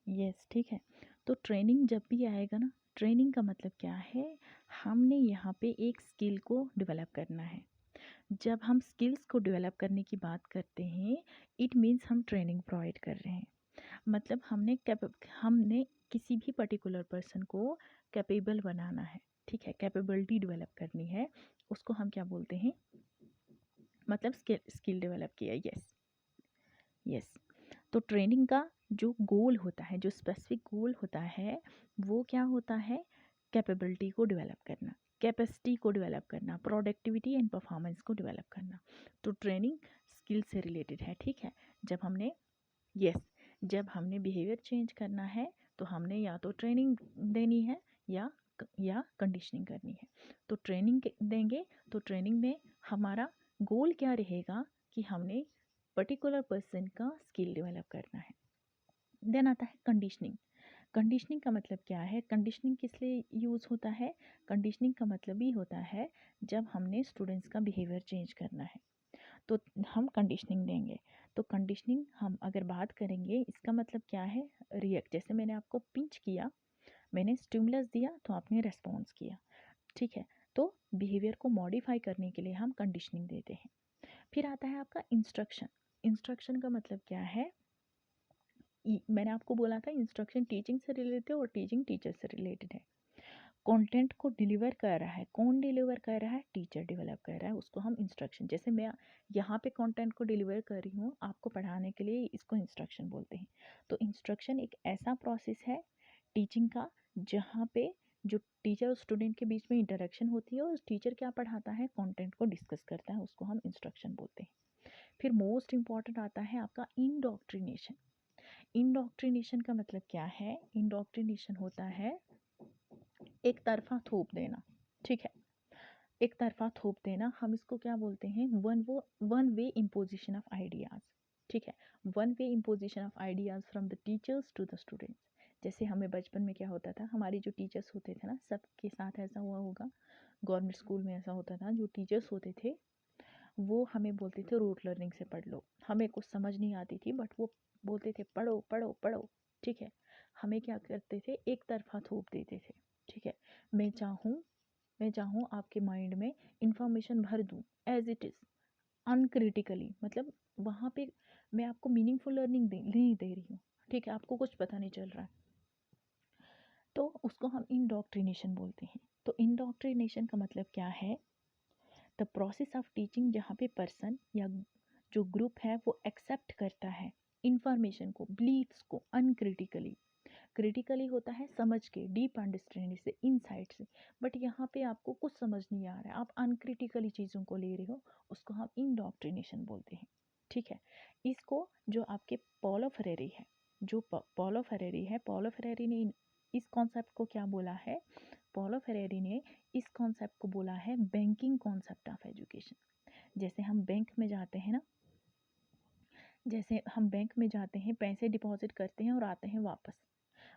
यस, ठीक है। तो ट्रेनिंग जब भी आएगा ना, ट्रेनिंग का मतलब क्या है, हमने यहाँ पे एक स्किल को डेवलप करना है। जब हम स्किल्स को डेवलप करने की बात करते हैं, इट मीन्स हम ट्रेनिंग प्रोवाइड कर रहे हैं। मतलब हमने किसी भी पर्टिकुलर पर्सन को कैपेबल बनाना है, ठीक है। कैपेबिलिटी डेवलप करनी है, उसको हम क्या बोलते हैं, मतलब स्किल डेवलप किया। Yes yes. तो ट्रेनिंग का जो गोल होता है, जो स्पेसिफिक गोल होता है, वो क्या होता है, कैपेबिलिटी को डेवलप करना, कैपेसिटी को डेवलप करना, प्रोडक्टिविटी एंड परफॉर्मेंस को डेवलप करना। तो ट्रेनिंग स्किल से रिलेटेड है, ठीक है। जब हमने जब हमने बिहेवियर चेंज करना है तो हमने या तो ट्रेनिंग देनी है या कंडीशनिंग करनी है। तो ट्रेनिंग देंगे तो ट्रेनिंग में हमारा गोल क्या रहेगा कि हमने पर्टिकुलर पर्सन का स्किल डेवलप करना है। देन आता है कंडीशनिंग। कंडीशनिंग का मतलब क्या है, कंडीशनिंग किस लिए यूज़ होता है। कंडीशनिंग का मतलब ही होता है जब हमने स्टूडेंट्स का बिहेवियर चेंज करना है तो हम कंडीशनिंग देंगे। तो कंडीशनिंग हम अगर बात करेंगे, इसका मतलब क्या है, रिएक्ट। जैसे मैंने आपको पिंच किया, मैंने स्टिमुलस दिया तो आपने रेस्पॉन्स किया, ठीक है। तो बिहेवियर को मॉडिफाई करने के लिए हम कंडीशनिंग देते हैं। फिर आता है आपका इंस्ट्रक्शन। इंस्ट्रक्शन का मतलब क्या है, मैंने आपको बोला था इंस्ट्रक्शन टीचिंग से रिलेटेड है और टीचिंग टीचर से रिलेटेड है। कंटेंट को डिलीवर कर रहा है, कौन डिलीवर कर रहा है, टीचर डिवेलप कर रहा है, उसको हम इंस्ट्रक्शन। जैसे मैं यहाँ पे कंटेंट को डिलीवर कर रही हूँ आपको पढ़ाने के लिए, इसको इंस्ट्रक्शन बोलते हैं। तो इंस्ट्रक्शन एक ऐसा प्रोसेस है टीचिंग का जहाँ पे जो टीचर और स्टूडेंट के बीच में इंटरेक्शन होती है और टीचर क्या पढ़ाता है, कंटेंट को डिस्कस करता है, उसको हम इंस्ट्रक्शन बोलते हैं। फिर मोस्ट इम्पॉर्टेंट आता है आपका इंडोक्ट्रिनेशन। इंडोक्ट्रिनेशन का मतलब क्या है, इंडोक्ट्रिनेशन होता है एक तरफा थोप देना, ठीक है। एक तरफा थोप देना, हम इसको क्या बोलते हैं, one way imposition of ideas, ठीक है। One way imposition of ideas from the teachers to the students. जैसे हमें बचपन में क्या होता था, हमारे जो टीचर्स होते थे ना, सबके साथ ऐसा हुआ होगा, गवर्नमेंट स्कूल में ऐसा होता था, जो टीचर्स होते थे वो हमें बोलते थे रूट लर्निंग से पढ़ लो। हमें कुछ समझ नहीं आती थी बट वो बोलते थे पढ़ो पढ़ो पढ़ो, ठीक है। हमें क्या करते थे, एक तरफा थोप देते थे, ठीक है। मैं चाहूँ आपके माइंड में इंफॉर्मेशन भर दूँ एज इट इज़ अनक्रिटिकली, मतलब वहाँ पे मैं आपको मीनिंगफुल लर्निंग नहीं दे रही हूँ, ठीक है। आपको कुछ पता नहीं चल रहा है, तो उसको हम इंडोक्ट्रिनेशन बोलते हैं। तो इंडोक्ट्रिनेशन का मतलब क्या है, द प्रोसेस ऑफ टीचिंग जहाँ पे पर्सन या जो ग्रुप है वो एक्सेप्ट करता है इंफॉर्मेशन को, बिलीफ्स को अनक्रिटिकली। क्रिटिकली होता है समझ के, डीप अंडरस्टैंडिंग से, इनसाइट से। बट यहाँ पे आपको कुछ समझ नहीं आ रहा है, आप अनक्रिटिकली चीज़ों को ले रहे हो, उसको हम इंडोक्ट्रिनेशन बोलते हैं, ठीक है। इसको जो आपके पॉलो फ्रेरी है, जो पॉलो फ्रेरी ने इस कॉन्सेप्ट को क्या बोला है, पॉलो फ्रेरी ने इस कॉन्सेप्ट को बोला है बैंकिंग कॉन्सेप्ट ऑफ एजुकेशन। जैसे हम बैंक में जाते हैं ना, जैसे हम बैंक में जाते हैं, पैसे डिपॉजिट करते हैं और आते हैं वापस,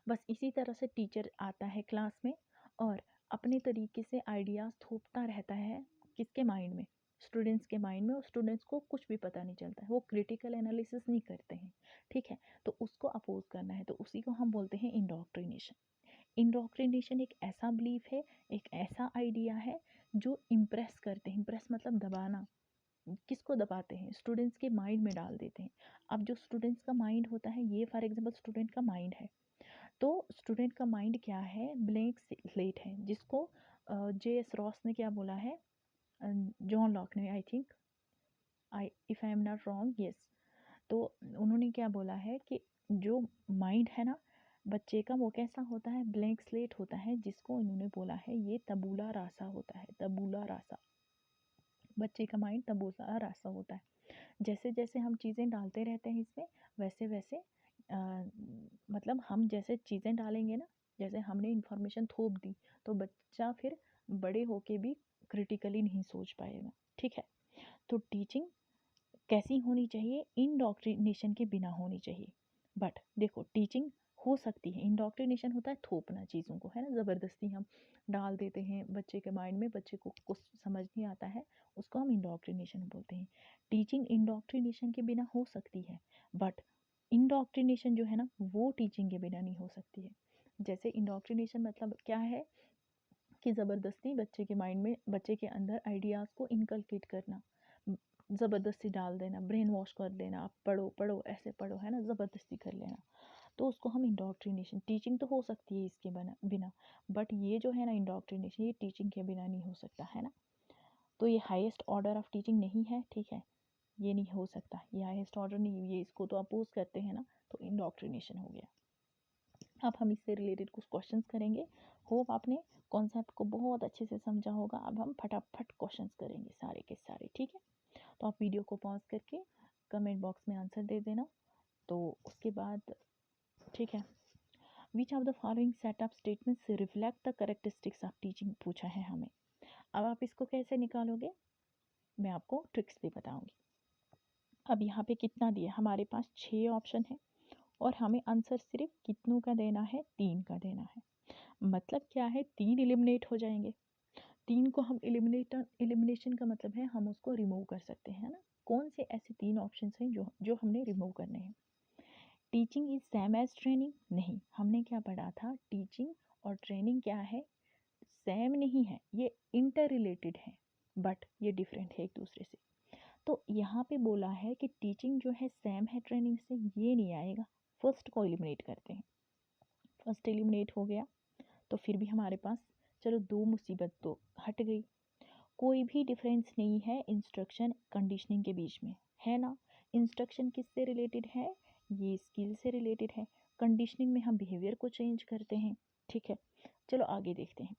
बस इसी तरह से टीचर आता है क्लास में और अपने तरीके से आइडियाज़ थोपता रहता है किसके माइंड में, स्टूडेंट्स के माइंड में, और स्टूडेंट्स को कुछ भी पता नहीं चलता है, वो क्रिटिकल एनालिसिस नहीं करते हैं, ठीक है। तो उसको अपोज करना है, तो उसी को हम बोलते हैं इंडोक्ट्रिनेशन। इंडोक्ट्रिनेशन एक ऐसा बिलीफ है, एक ऐसा आइडिया है जो इम्प्रेस करते हैं, इम्प्रेस मतलब दबाना, किसको दबाते हैं, स्टूडेंट्स के माइंड में डाल देते हैं। अब जो स्टूडेंट्स का माइंड होता है, ये फॉर एग्जांपल स्टूडेंट का माइंड है, तो स्टूडेंट का माइंड क्या है, ब्लैंक स्लेट है, जिसको जे एस रॉस ने क्या बोला है, जॉन लॉक ने, I think, if I am not wrong, yes. तो उन्होंने क्या बोला है कि जो माइंड है ना बच्चे का, वो कैसा होता है, ब्लैंक स्लेट होता है, जिसको इन्होंने बोला है ये तबूला रासा होता है, तबूला रासा। बच्चे का माइंड तबूला रासा होता है। जैसे जैसे हम चीज़ें डालते रहते हैं इसमें, वैसे वैसे मतलब हम जैसे चीज़ें डालेंगे ना, जैसे हमने इंफॉर्मेशन थोप दी, तो बच्चा फिर बड़े होके भी क्रिटिकली नहीं सोच पाएगा, ठीक है। तो टीचिंग कैसी होनी चाहिए, इंडोक्ट्रिनेशन के बिना होनी चाहिए। बट देखो, टीचिंग हो सकती है, इंडोक्ट्रिनेशन होता है थोपना चीज़ों को, है ना, ज़बरदस्ती हम डाल देते हैं बच्चे के माइंड में, बच्चे को कुछ समझ नहीं आता है, उसको हम इंडोक्ट्रिनेशन बोलते हैं। टीचिंग इंडोक्ट्रिनेशन के बिना हो सकती है, बट इंडोक्ट्रिनेशन जो है ना, वो टीचिंग के बिना नहीं हो सकती है। जैसे इंडोक्ट्रिनेशन मतलब क्या है कि ज़बरदस्ती बच्चे के माइंड में, बच्चे के अंदर आइडियाज़ को इनकलकेट करना, ज़बरदस्ती डाल देना, ब्रेन वॉश कर देना, आप पढ़ो पढ़ो ऐसे पढ़ो, है ना, ज़बरदस्ती कर लेना, तो उसको हम इंडोक्ट्रिनेशन, टीचिंग तो हो सकती है इसके बिना, बट ये जो है ना इंडोक्ट्रिनेशन, ये टीचिंग के बिना नहीं हो सकता, है ना। तो ये हाईएस्ट ऑर्डर ऑफ टीचिंग नहीं है, ठीक है, ये नहीं हो सकता, ये हाईएस्ट ऑर्डर नहीं, ये इसको तो अपोज करते हैं ना, तो इंडोक्ट्रिनेशन हो गया। अब हम इससे रिलेटेड कुछ क्वेश्चंस करेंगे। होप आपने कॉन्सेप्ट को बहुत अच्छे से समझा होगा। अब हम फटाफट क्वेश्चंस करेंगे सारे के सारे, ठीक है। तो आप वीडियो को पॉज करके कमेंट बॉक्स में आंसर दे देना, तो उसके बाद, ठीक है। विच of the following setup statements reflect the characteristics of teaching पूछा है हमें। अब आप इसको कैसे निकालोगे, मैं आपको ट्रिक्स भी बताऊंगी। अब यहाँ पे कितना दिया, हमारे पास 6 ऑप्शन है और हमें आंसर सिर्फ कितनों का देना है, 3 का देना है। मतलब क्या है, 3 एलिमिनेट हो जाएंगे। 3 को हम एलिमिनेशन का मतलब है हम उसको रिमूव कर सकते हैं ना। कौन से ऐसे 3 ऑप्शन हैं जो जो हमने रिमूव करने हैं। Teaching is same as training, नहीं, हमने क्या पढ़ा था, टीचिंग और ट्रेनिंग क्या है, सेम नहीं है, ये इंटर रिलेटेड है, बट ये डिफरेंट है एक दूसरे से। तो यहाँ पे बोला है कि टीचिंग जो है सेम है ट्रेनिंग से, ये नहीं आएगा। फर्स्ट को एलिमिनेट करते हैं, फर्स्ट एलिमिनेट हो गया, तो फिर भी हमारे पास, चलो 2 मुसीबत तो हट गई। कोई भी डिफरेंस नहीं है इंस्ट्रक्शन कंडीशनिंग के बीच में, है ना। इंस्ट्रक्शन किससे रिलेटेड है, ये स्किल से रिलेटेड है। कंडीशनिंग में हम बिहेवियर को चेंज करते हैं, ठीक है। चलो आगे देखते हैं।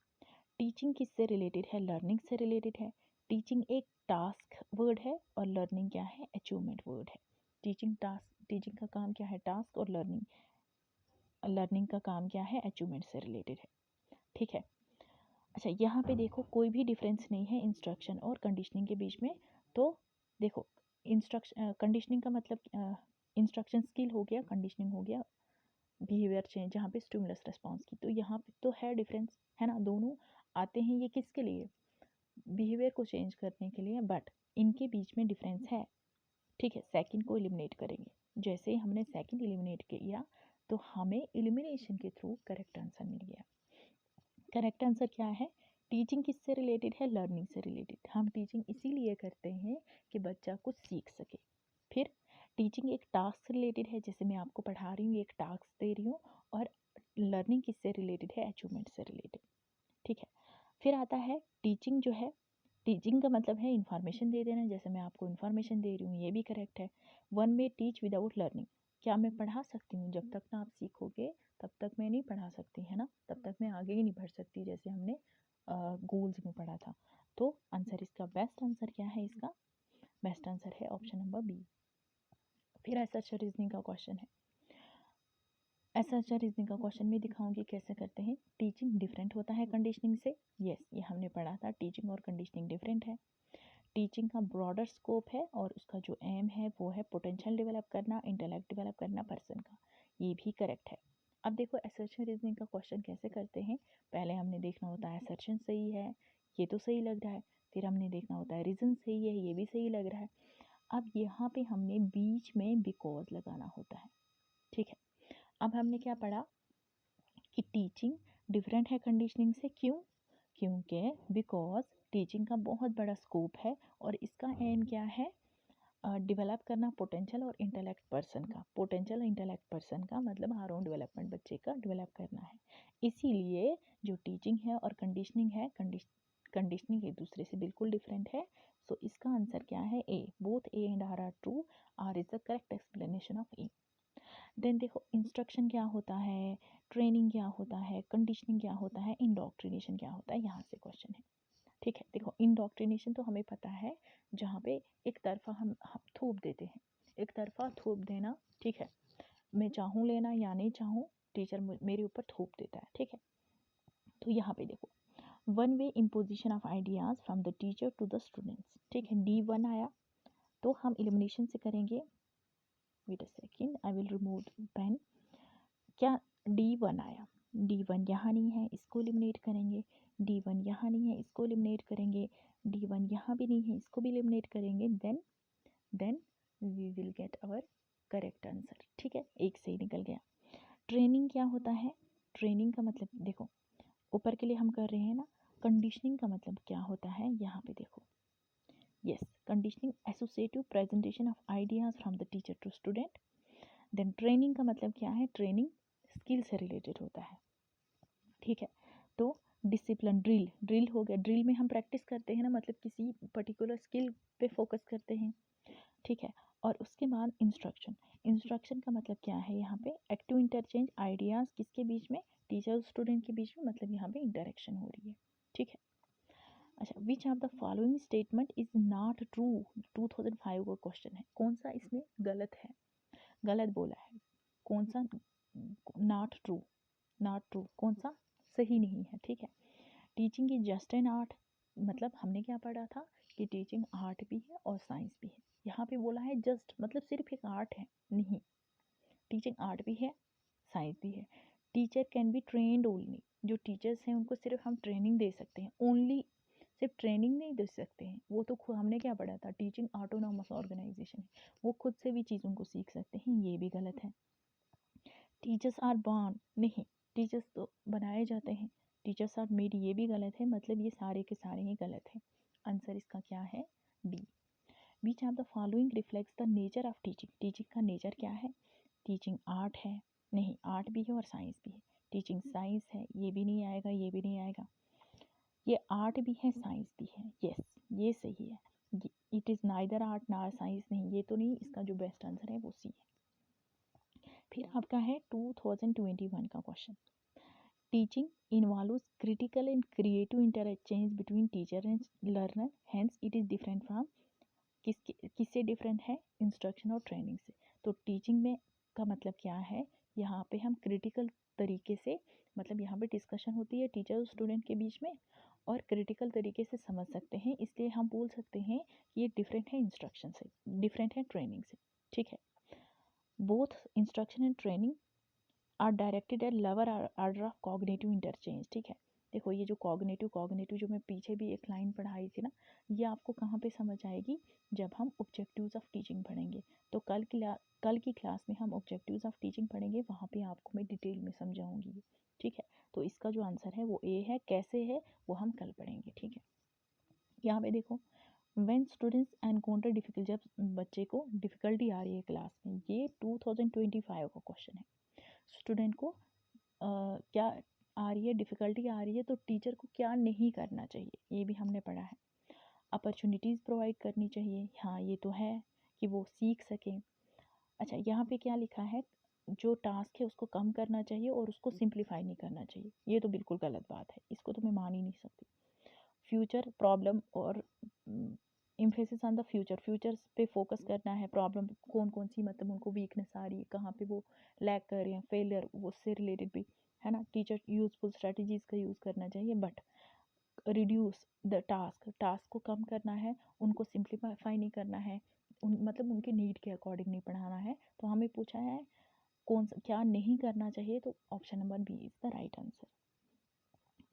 टीचिंग किससे रिलेटेड है, लर्निंग से रिलेटेड है। टीचिंग एक टास्क वर्ड है और लर्निंग क्या है, अचीवमेंट वर्ड है। टीचिंग का काम क्या है, टास्क, और लर्निंग का काम क्या है, अचीवमेंट से रिलेटेड है, ठीक है। अच्छा, यहाँ पे देखो कोई भी डिफरेंस नहीं है इंस्ट्रक्शन और कंडीशनिंग के बीच में। तो देखो, कंडीशनिंग का मतलब इंस्ट्रक्शन स्किल हो गया, कंडीशनिंग हो गया बिहेवियर चेंज, जहाँ पे स्टिमुलस रिस्पॉन्स की, तो यहाँ पे तो है डिफरेंस, है ना। दोनों आते हैं ये किसके लिए, बिहेवियर को चेंज करने के लिए, बट इनके बीच में डिफरेंस है, ठीक है। सेकंड को एलिमिनेट करेंगे, जैसे ही हमने सेकंड एलिमिनेट किया तो हमें एलिमिनेशन के थ्रू करेक्ट आंसर मिल गया। करेक्ट आंसर क्या है, टीचिंग किससे रिलेटेड है, लर्निंग से रिलेटेड। हम टीचिंग इसीलिए करते हैं कि बच्चा कुछ सीख सके। फिर टीचिंग एक टास्क से रिलेटेड है, जैसे मैं आपको पढ़ा रही हूँ, एक टास्क दे रही हूँ, और लर्निंग किससे रिलेटेड है, अचीवमेंट से रिलेटेड, ठीक है। फिर आता है टीचिंग जो है, टीचिंग का मतलब है इन्फॉर्मेशन दे देना, जैसे मैं आपको इन्फॉर्मेशन दे रही हूँ, ये भी करेक्ट है। वन में टीच विदाउट लर्निंग, क्या मैं पढ़ा सकती हूँ, जब तक ना आप सीखोगे तब तक मैं नहीं पढ़ा सकती, है ना, तब तक मैं आगे ही नहीं बढ़ सकती, जैसे हमने गोल्स में पढ़ा था। तो आंसर, इसका बेस्ट आंसर क्या है, इसका बेस्ट आंसर है ऑप्शन नंबर बी। फिर ऐसा रीजनिंग का क्वेश्चन है, ऐसा रीजनिंग का क्वेश्चन में दिखाऊंगी कैसे करते हैं। टीचिंग डिफरेंट होता है कंडीशनिंग से, यस, ये हमने पढ़ा था, टीचिंग और कंडीशनिंग डिफरेंट है। टीचिंग का ब्रॉडर स्कोप है और उसका जो एम है वो है पोटेंशियल डेवलप करना, इंटेलेक्ट डेवलप करना पर्सन का। ये भी करेक्ट है। अब देखो असर्शन रीजनिंग का क्वेश्चन कैसे करते हैं। पहले हमने देखना होता है असर्शन सही है, ये तो सही लग रहा है, फिर हमने देखना होता है रीजन सही है, ये भी सही लग रहा है। अब यहाँ पे हमने बीच में बिकॉज लगाना होता है, ठीक है। अब हमने क्या पढ़ा कि टीचिंग डिफरेंट है कंडीशनिंग से, क्यों? क्योंकि बिकॉज टीचिंग का बहुत बड़ा स्कोप है और इसका एम क्या है, डेवलप करना पोटेंशियल और इंटेलेक्ट पर्सन का। पोटेंशियल इंटेलेक्ट पर्सन का मतलब हर ओन डेवलपमेंट बच्चे का डेवलप करना है। इसीलिए जो टीचिंग है और कंडीशनिंग है, कंडीशनिंग एक दूसरे से बिल्कुल डिफरेंट है। सो इसका आंसर क्या है, A. Both A and R true, R is the correct explanation of A. Then देखो इंस्ट्रक्शन क्या होता है, ट्रेनिंग क्या होता है, कंडीशनिंग क्या होता है, इंडोक्ट्रिनेशन क्या होता है, यहाँ से क्वेश्चन है, ठीक है। देखो इंडोक्ट्रिनेशन तो हमें पता है, जहाँ पे एक तरफा हम थोप देते हैं, एक तरफा थोप देना, ठीक है। मैं चाहूँ लेना या नहीं चाहूँ, टीचर मेरे ऊपर थोप देता है, ठीक है। तो यहाँ पे देखो one way imposition of ideas from the teacher to the students, ठीक है। D1 आया तो हम एलिमिनेशन से करेंगे। Wait a second, I will remove pen. क्या D1 आया, D1 यहाँ नहीं है, इसको एलिमिनेट करेंगे। D1 यहाँ नहीं है, इसको एलिमिनेट करेंगे। D1 यहाँ भी नहीं है, इसको भी एलिमिनेट करेंगे। Then we will get our correct answer, ठीक है। एक से ही निकल गया। ट्रेनिंग क्या होता है, ट्रेनिंग का मतलब देखो ऊपर के लिए हम कर रहे हैं ना। कंडीशनिंग का मतलब क्या होता है, यहाँ पे देखो, yes, conditioning associative presentation of ideas from the teacher to student. Then training का मतलब क्या है, ट्रेनिंग स्किल से रिलेटेड होता है, ठीक है। तो डिसिप्लिन, ड्रिल हो गया, ड्रिल में हम प्रैक्टिस करते हैं ना, मतलब किसी पर्टिकुलर स्किल पे फोकस करते हैं, ठीक है। और उसके बाद इंस्ट्रक्शन, इंस्ट्रक्शन का मतलब क्या है, यहाँ पे एक्टिव इंटरचेंज आइडियाज़ किसके बीच में, टीचर और स्टूडेंट के बीच में, मतलब यहाँ पे इंटरेक्शन हो रही है, ठीक है। अच्छा, which of the following statement is not true, 2005 का क्वेश्चन है, कौन सा इसमें गलत है, गलत बोला है, कौन सा नॉट ट्रू, नॉट ट्रू कौन सा सही नहीं है, ठीक है। Teaching is just an art, मतलब हमने क्या पढ़ा था कि टीचिंग आर्ट भी है और साइंस भी है। यहाँ पे बोला है जस्ट, मतलब सिर्फ एक आर्ट है, नहीं, टीचिंग आर्ट भी है, साइंस भी है। Teacher can be trend only, जो टीचर्स हैं उनको सिर्फ हम ट्रेनिंग दे सकते हैं, ओनली सिर्फ ट्रेनिंग नहीं दे सकते हैं, वो तो खुद हमने क्या पढ़ा था, टीचिंग ऑटोनॉमस ऑर्गेनाइजेशन है, वो खुद से भी चीज़ों को सीख सकते हैं, ये भी गलत है। टीचर्स आर बॉर्न, नहीं, टीचर्स तो बनाए जाते हैं। टीचर्स आर मेड, ये भी गलत है, मतलब ये सारे के सारे ही गलत हैं। आंसर इसका क्या है, D. Beach of the following reflects the nature of teaching, teaching का नेचर क्या है, टीचिंग आर्ट है, नहीं, आर्ट भी है और साइंस भी है। टीचिंग साइंस है, ये भी नहीं आएगा, ये भी नहीं आएगा। ये आर्ट भी है, साइंस भी है, यस, ये सही है। इट इज़ नाइदर आर्ट ना साइंस, नहीं, ये तो नहीं, इसका जो बेस्ट आंसर है वो सी है। फिर आपका है 2021 का question, teaching involves critical and creative interchange between teacher and learner, hence it is different from, किससे डिफरेंट है, इंस्ट्रक्शन और ट्रेनिंग से। तो टीचिंग में का मतलब क्या है, यहाँ पे हम क्रिटिकल तरीके से, मतलब यहाँ पे डिस्कशन होती है टीचर और स्टूडेंट के बीच में, और क्रिटिकल तरीके से समझ सकते हैं, इसलिए हम बोल सकते हैं कि ये डिफरेंट है इंस्ट्रक्शन से, डिफरेंट है ट्रेनिंग से, ठीक है। Both instruction and training are directed at lower order of cognitive interchange, ठीक है। देखो ये जो कॉग्निटिव जो मैं पीछे भी एक लाइन पढ़ाई थी ना, ये आपको कहाँ पे समझ आएगी, जब हम ऑब्जेक्टिव्स ऑफ टीचिंग पढ़ेंगे। तो कल की क्लास में हम ऑब्जेक्टिव्स ऑफ टीचिंग पढ़ेंगे, वहाँ पे आपको मैं डिटेल में समझाऊंगी, ठीक है। तो इसका जो आंसर है वो ए है, कैसे है वो हम कल पढ़ेंगे, ठीक है। यहाँ पे देखो, व्हेन स्टूडेंट्स एनकाउंटर डिफिकल्ट, जब बच्चे को डिफ़िकल्टी आ रही है क्लास में, ये 2025 का क्वेश्चन है। स्टूडेंट को क्या आ रही है, डिफ़िकल्टी आ रही है, तो टीचर को क्या नहीं करना चाहिए, ये भी हमने पढ़ा है। अपॉर्चुनिटीज़ प्रोवाइड करनी चाहिए, हाँ ये तो है, कि वो सीख सकें। अच्छा, यहाँ पे क्या लिखा है, जो टास्क है उसको कम करना चाहिए और उसको सिंप्लीफाई नहीं करना चाहिए, ये तो बिल्कुल गलत बात है, इसको तो मैं मान ही नहीं सकती। फ्यूचर प्रॉब्लम और एम्फेसिस ऑन द फ्यूचर्स पे फोकस करना है, प्रॉब्लम कौन कौन सी, मतलब उनको वीकनेस आ रही है, कहाँ पे वो लैक कर रहे हैं, फेलियर, वो उससे रिलेटेड भी है ना। टीचर यूजफुल स्ट्रेटजीज़ का यूज़ करना चाहिए, बट रिड्यूस द टास्क को कम करना है, उनको सिंप्लीफाई नहीं करना है, मतलब उनके नीड के अकॉर्डिंग नहीं पढ़ाना है। तो हमें पूछा है कौन सा क्या नहीं करना चाहिए, तो option number B is the right answer.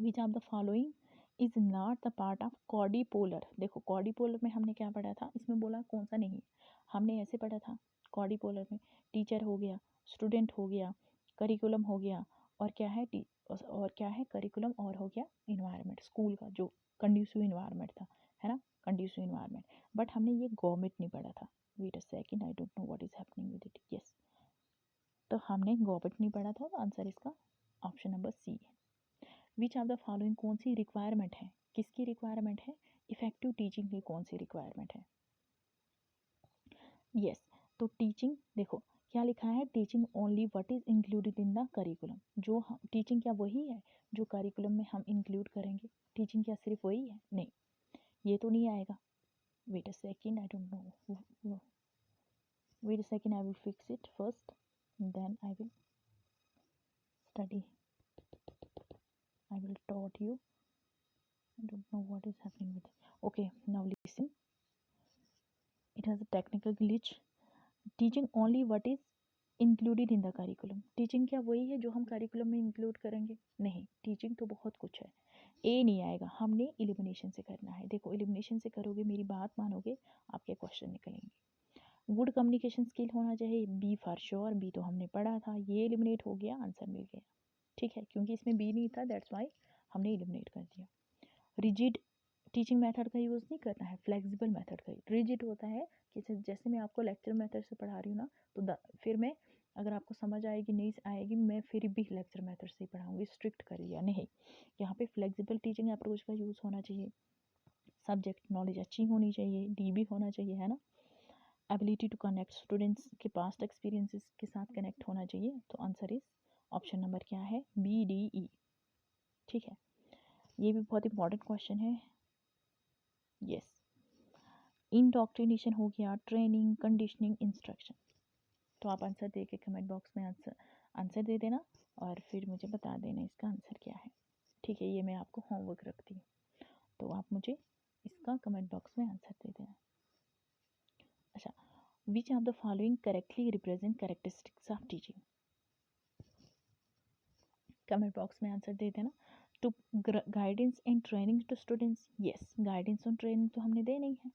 Which of the following is not the part of कॉर्डिपोलर। देखो कॉर्डिपोलर में हमने क्या पढ़ा था, इसमें बोला कौन सा नहीं, हमने ऐसे पढ़ा था कॉर्डिपोलर में टीचर हो गया, स्टूडेंट हो गया, करिकुलम हो गया, और क्या है करिकुलम, और हो गया इन्वायरमेंट, स्कूल का जो कंड्यूसिव इन्वायरमेंट था, है ना, कंड्यूसिव इन्वायरमेंट। बट हमने ये गवर्नमेंट नहीं पढ़ा था। Wait a second, I don't know what is happening with it. Yes, तो हमने गवर्नमेंट नहीं पढ़ा था, तो आंसर इसका ऑप्शन नंबर सी है। विच ऑफ द फॉलोइंग कौन सी रिक्वायरमेंट है, किसकी रिक्वायरमेंट है, इफेक्टिव टीचिंग की कौन सी रिक्वायरमेंट है। यस, तो टीचिंग देखो क्या लिखा है, teaching only what is included in the curriculum. जो टीचिंग क्या वही है जो करिकुलम में हम इंक्लूड करेंगे, टीचिंग क्या सिर्फ वही है, नहीं, ये तो नहीं आएगा। Wait a second, I don't know, wait a second, I will fix it first, then I will study, I will taught you, I don't know what is happening with it. Okay, now listen, it has a technical glitch. Teaching only what is included in the curriculum. Teaching क्या वही है जो हम curriculum में include करेंगे, नहीं, teaching तो बहुत कुछ है, ए नहीं आएगा, हमने एलिमिनेशन से करना है। देखो एलिमिनेशन से करोगे, मेरी बात मानोगे, आपके क्वेश्चन निकलेंगे। गुड कम्युनिकेशन स्किल होना चाहिए, बी फॉर श्योर, बी तो हमने पढ़ा था, ये एलिमिनेट हो गया, आंसर मिल गया, ठीक है, क्योंकि इसमें बी नहीं था, दैट्स वाई हमने एलिमिनेट कर दिया। रिजिड टीचिंग मेथड का यूज़ नहीं करना है, फ्लेक्सिबल मेथड का। रिजिड होता है कि जैसे मैं आपको लेक्चर मेथड से पढ़ा रही हूँ ना, तो फिर मैं अगर आपको समझ आएगी नहीं आएगी, मैं फिर भी लेक्चर मेथड से ही पढ़ाऊँगी, स्ट्रिक्ट कर लिया नहीं। यहाँ पे फ्लेक्सिबल टीचिंग अप्रोच का यूज़ होना चाहिए, सब्जेक्ट नॉलेज अच्छी होनी चाहिए, डीबी होना चाहिए, है ना, एबिलिटी टू कनेक्ट, स्टूडेंट्स के पास्ट एक्सपीरियंसेस के साथ कनेक्ट होना चाहिए। तो आंसर इज ऑप्शन नंबर क्या है, बी डी ई, ठीक है, ये भी बहुत इंपॉर्टेंट क्वेश्चन है। यस, इंडोक्ट्रिनेशन हो गया, ट्रेनिंग, कंडीशनिंग, इंस्ट्रक्शन। तो आप आंसर दे के कमेंट बॉक्स में आंसर दे देना, और फिर मुझे बता देना इसका आंसर क्या है, ठीक है, ये मैं आपको होमवर्क रखती हूँ, तो आप मुझे इसका कमेंट बॉक्स में आंसर दे देना। अच्छा, which of the following correctly represent characteristics of teaching, comment box में आंसर दे देना। To guidance and training to students, yes, guidance और ट्रेनिंग तो हमने दे नहीं है,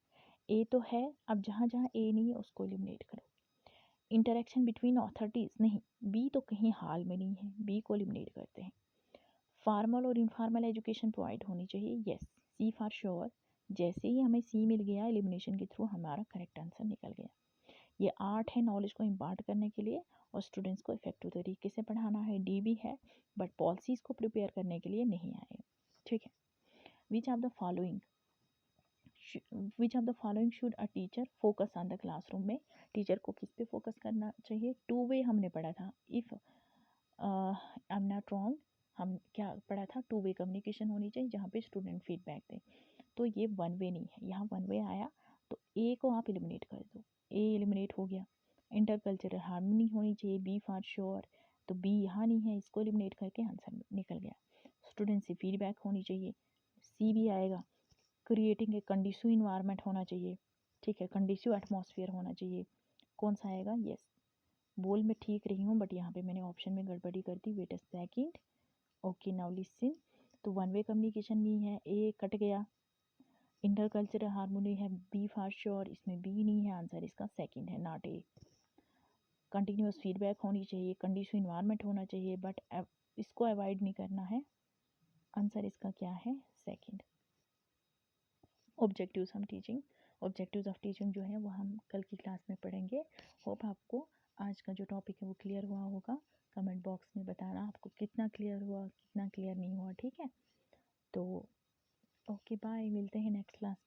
ए तो है, अब जहाँ जहाँ ए नहीं है उसको एलिमिनेट करो। इंटरेक्शन बिटवीन अथॉरिटीज, नहीं, बी तो कहीं हाल में नहीं है, बी को एलिमिनेट करते हैं। फॉर्मल और इनफॉर्मल एजुकेशन प्रोवाइड होनी चाहिए, यस, सी फॉर श्योर। जैसे ही हमें सी मिल गया एलिमिनेशन के थ्रू, हमारा करेक्ट आंसर निकल गया। ये आर्ट है नॉलेज को इम्पार्ट करने के लिए, और स्टूडेंट्स को इफेक्टिव तरीके से पढ़ाना है, डी भी है, बट पॉलिसीज़ को प्रिपेयर करने के लिए नहीं आएगा, ठीक है। विच of the following should a teacher focus on the classroom में, टीचर को किस पे फोकस करना चाहिए, टू वे हमने पढ़ा था, if I am not wrong, हम क्या पढ़ा था, टू वे कम्युनिकेशन होनी चाहिए जहाँ पे स्टूडेंट फीडबैक दे, तो ये वन वे नहीं है, यहाँ वन वे आया, तो ए को आप एलिमिनेट कर दो, ए एलिमिनेट हो गया। इंटरकल्चरल हार्मनी होनी चाहिए, बी फॉर श्योर, तो बी यहाँ नहीं है, इसको एलिमिनेट करके आंसर निकल गया। स्टूडेंट से फीडबैक होनी चाहिए, सी भी आएगा। क्रिएटिंग ए कंडीसिव इन्वायरमेंट होना चाहिए, ठीक है, कंडीसिव एटमॉस्फेयर होना चाहिए, कौन सा आएगा, यस, बोल मैं ठीक रही हूँ, बट यहाँ पे मैंने ऑप्शन में गड़बड़ी कर दी, wait a second, okay now listen. तो वन वे कम्युनिकेशन नहीं है, ए कट गया। इंटरकल्चरल हार्मोनी है, बी फॉर श्योर, इसमें बी नहीं है, आंसर इसका सेकंड है, नॉट ए। कंटिन्यूस फीडबैक होनी चाहिए, कंडीशन इन्वायरमेंट होना चाहिए, बट इसको अवॉइड नहीं करना है, आंसर इसका क्या है, सेकंड। ऑब्जेक्टिव्स ऑफ टीचिंग जो है वो हम कल की क्लास में पढ़ेंगे। होप आपको आज का जो टॉपिक है वो क्लियर हुआ होगा, कमेंट बॉक्स में बताना आपको कितना क्लियर हुआ, कितना क्लियर नहीं हुआ, ठीक है। तो ओके बाय, मिलते हैं नेक्स्ट क्लास में।